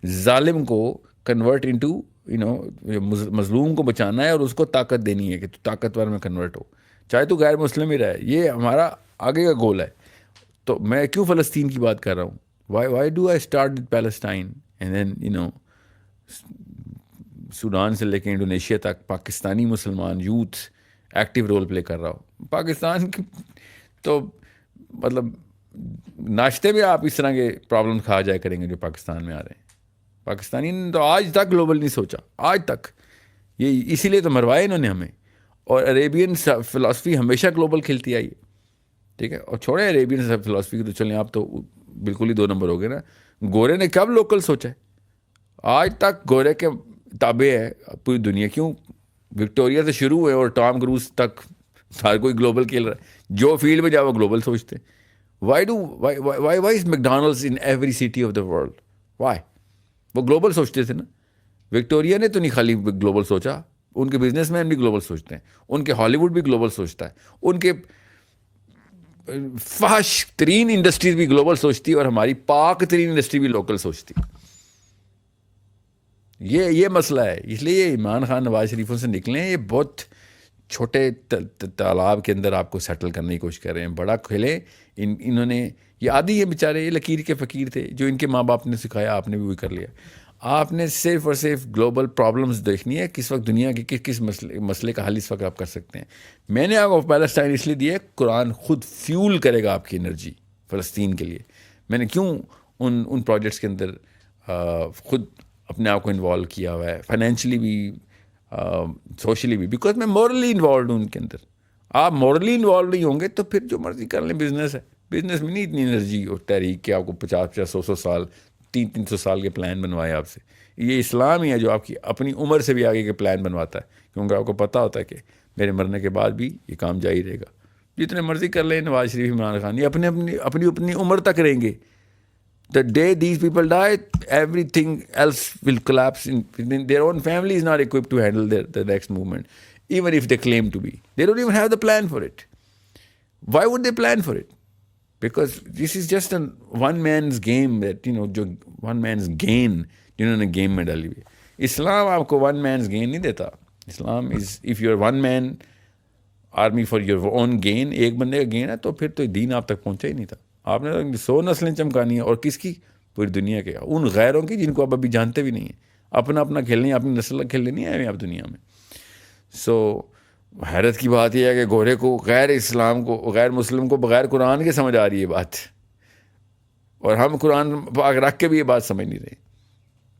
ظالم کو کنورٹ انٹو مظلوم کو بچانا ہے, اور اس کو طاقت دینی ہے کہ تو طاقتور میں کنورٹ ہو, چاہے تو غیر مسلم ہی رہے. یہ ہمارا آگے کا گول ہے. تو میں کیوں فلسطین کی بات کر رہا ہوں؟ Why do I start with Palestine and then Sudan سے لے کے انڈونیشیا تک پاکستانی مسلمان یوتھ ایکٹیو رول پلے کر رہا ہو. پاکستان کی تو مطلب ناشتے میں آپ اس طرح کے پرابلم کھا جائے کریں گے جو پاکستان میں آ رہے ہیں. پاکستانی نے تو آج تک گلوبل نہیں سوچا, آج تک. یہ اسی لیے تو مروایا انہوں نے ہمیں. اور عریبین فلاسفی ہمیشہ گلوبل کھیلتی آئی ہے, ٹھیک ہے. اور چھوڑیں عریبین فلاسفی کی, تو چلیں آپ تو بالکل ہی 2 نمبر ہو گئے نا. گورے نے کب لوکل سوچا ہے؟ آج تک گورے کے تابع ہے پوری دنیا. کیوں؟ وکٹوریا سے شروع ہوئے اور ٹام کروز تک ہر کوئی گلوبل کھیل رہا ہے. جو فیلڈ میں جاؤ وہ گلوبل سوچتے ہیں. Why is McDonald's in every city of the world? Why? وہ گلوبل سوچتے تھے نا. وکٹوریا نے تو نہیں خالی گلوبل سوچا, ان کے بزنس مین بھی گلوبل سوچتے ہیں, ان کے ہالی ووڈ بھی گلوبل سوچتا ہے, ان کے فحش ترین انڈسٹریز بھی گلوبل سوچتی, اور ہماری پاک ترین انڈسٹری بھی لوکل سوچتی. یہ مسئلہ ہے. اس لیے یہ عمران خان نواز شریفوں سے نکلیں. یہ بہت چھوٹے تالاب کے اندر آپ کو سیٹل کرنے کی کوشش کر رہے ہیں. بڑا کھیلیں. انہوں نے, یہ عادی ہے بیچارے, یہ لکیر کے فقیر تھے, جو ان کے ماں باپ نے سکھایا آپ نے بھی وہی کر لیا. آپ نے صرف اور صرف گلوبل پرابلمز دیکھنی ہے, کس وقت دنیا کے کس مسئلے کا حل اس وقت آپ کر سکتے ہیں. میں نے آپ کو پیلسٹائن اس لیے دیا ہے, قرآن خود فیول کرے گا آپ کی انرجی فلسطین کے لیے. میں نے کیوں ان پروجیکٹس کے اندر خود اپنے آپ کو انوالو کیا ہوا ہے, فائنینشلی بھی سوشلی بھی, بیکاز میں مورلی انوالوڈ ہوں ان کے اندر. آپ مورلی انوالو نہیں ہوں گے تو پھر جو مرضی کر لیں. بزنس ہے, بزنس میں نہیں اتنی انرجی اور تحریک کہ آپ کو 50 100 سال 300 سال کے پلان بنوائے آپ سے. یہ اسلام ہی ہے جو آپ کی اپنی عمر سے بھی آگے کے پلان بنواتا ہے, کیونکہ آپ کو پتہ ہوتا ہے کہ میرے مرنے کے بعد بھی یہ کام جاری رہے گا. جتنے مرضی کر لیں نواز شریف, عمران خان, یہ اپنی عمر تک رہیں گے. The day these people die, everything else will collapse. Their own family is not equipped to handle the next movement, even if they claim to be. They don't even have the plan for it. Why would they plan for it? Because this is just a one man's game, that جو one man's gain جنہوں نے game میں ڈالی ہوئی. اسلام آپ کو one man's gain نہیں دیتا. اسلام is, if you're one man army for your own gain, ایک بندے کا گین ہے, تو پھر تو دین آپ تک پہنچا ہی نہیں تھا. آپ نے 100 نسلیں چمکانی ہیں, اور کس کی؟ پوری دنیا کے, ان غیروں کی جن کو آپ ابھی جانتے بھی نہیں ہیں. اپنا کھیلنی ہے, اپنی نسل کھیلنے نہیں آئے آپ دنیا میں. سو حیرت کی بات یہ ہے کہ گورے کو, غیر اسلام کو, غیر مسلم کو بغیر قرآن کے سمجھ آ رہی ہے بات, اور ہم قرآن پاک رکھ کے بھی یہ بات سمجھ نہیں رہے.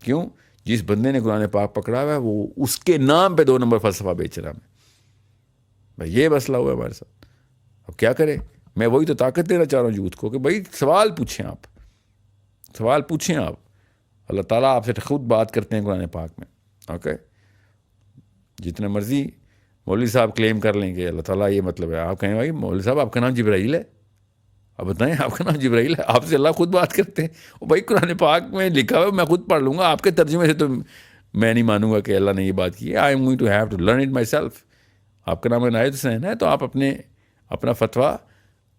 کیوں؟ جس بندے نے قرآن پاک پکڑا ہوا ہے وہ اس کے نام پہ 2 نمبر فلسفہ بیچ رہا ہے. بھائی یہ مسئلہ ہوا ہے ہمارے ساتھ. اب کیا کرے؟ میں وہی تو طاقت دینا چاہ رہا ہوں یوتھ کو کہ بھائی سوال پوچھیں آپ. اللہ تعالیٰ آپ سے خود بات کرتے ہیں قرآن پاک میں. اوکے, جتنے مرضی مولوی صاحب کلیم کر لیں گے اللہ تعالیٰ یہ مطلب ہے, آپ کہیں بھائی مولوی صاحب آپ کا نام جبرائیل ہے, اب بتائیں آپ کا نام جبرائیل ہے, آپ سے اللہ خود بات کرتے ہیں. وہ بھائی قرآن پاک میں لکھا ہوا ہے, میں خود پڑھ لوں گا, آپ کے ترجمے سے تو میں نہیں مانوں گا کہ اللہ نے یہ بات کی ہے. I am going to have to learn it myself. آپ کا نام عنایت حسین ہے تو آپ اپنا فتویٰ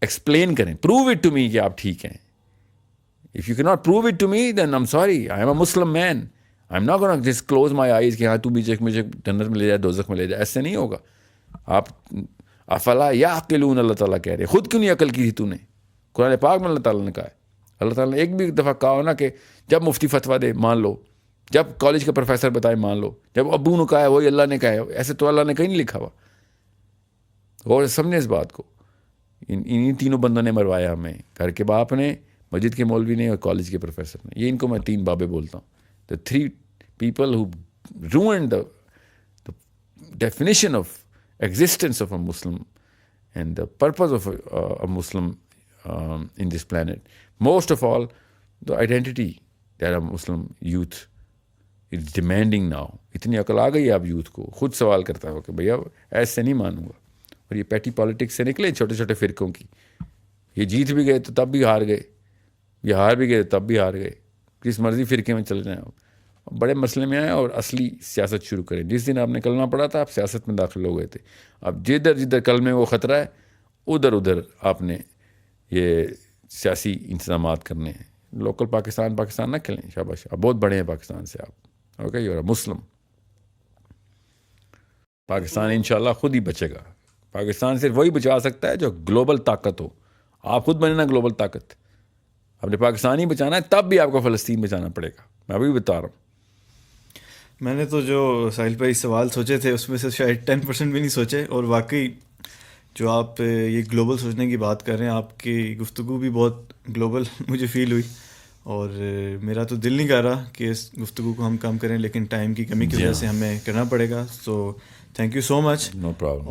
ایکسپلین کریں, پروو اٹ ٹو می کہ آپ ٹھیک ہیں. If you cannot prove it to me, then I'm sorry. I am a Muslim man. I'm not going to just close my eyes کہ ہاں تو بھی مجھے جنت میں لے جائے, دوزخ میں لے جائے. ایسے نہیں ہوگا. آپ افلا یعقلون اللہ تعالیٰ کہہ رہے, خود کیوں نہیں عقل کی تھی تو نے؟ قرآن پاک میں اللہ تعالیٰ نے کہا ہے. اللہ تعالیٰ نے ایک بھی دفعہ کہا ہو نا کہ جب مفتی فتویٰ دے مان لو, جب کالج کا پروفیسر بتائے مان لو, جب ابو نے کہا ہے وہی اللہ نے کہا ہے. ایسے تو اللہ نے کہیں نہیں لکھا ہوا. اور سمجھیں اس بات کو, انہیں تینوں بندوں نے مروایا ہمیں, گھر کے باپ نے, مسجد کے مولوی نے, اور کالج کے پروفیسر نے. یہ ان کو میں 3 بابے بولتا ہوں. The 3 people who ruined the definition of existence of a Muslim and the purpose of a Muslim in this planet. Most of all, the identity that a Muslim youth is demanding now. اتنی عقل آ گئی آپ youth کو, خود سوال کرتا ہو کہ بھیا ایسے نہیں مانوں گا. اور یہ پیٹی پالیٹکس سے نکلے چھوٹے چھوٹے فرقوں کی. یہ جیت بھی گئے تو تب بھی ہار گئے, یہ ہار بھی گئے تب بھی ہار گئے. کس مرضی فرقے میں چل جائیں آپ, بڑے مسئلے میں آئیں اور اصلی سیاست شروع کریں. جس دن آپ نے کلمہ پڑھا تھا آپ سیاست میں داخل ہو گئے تھے. اب جدھر کلمے کو خطرہ ہے ادھر آپ نے یہ سیاسی انتظامات کرنے ہیں. لوکل پاکستان نہ کھلیں. شاباش, آپ بہت بڑے ہیں پاکستان سے آپ. اوکے, یو آر اے مسلم. پاکستان انشاءاللہ خود ہی بچے گا. پاکستان صرف وہی بچا سکتا ہے جو گلوبل طاقت ہو. آپ خود بنے نا گلوبل طاقت. اپنے پاکستان ہی بچانا ہے تب بھی آپ کو فلسطین بچانا پڑے گا. میں ابھی بتا رہا ہوں. میں نے تو جو ساحل بھائی سوال سوچے تھے اس میں سے شاید 10% بھی نہیں سوچے. اور واقعی جو آپ یہ گلوبل سوچنے کی بات کر رہے ہیں, آپ کی گفتگو بھی بہت گلوبل مجھے فیل ہوئی. اور میرا تو دل نہیں کر رہا کہ اس گفتگو کو ہم کم کریں, لیکن ٹائم کی کمی کی وجہ سے ہمیں کرنا پڑے گا. So thank you so much. No problem.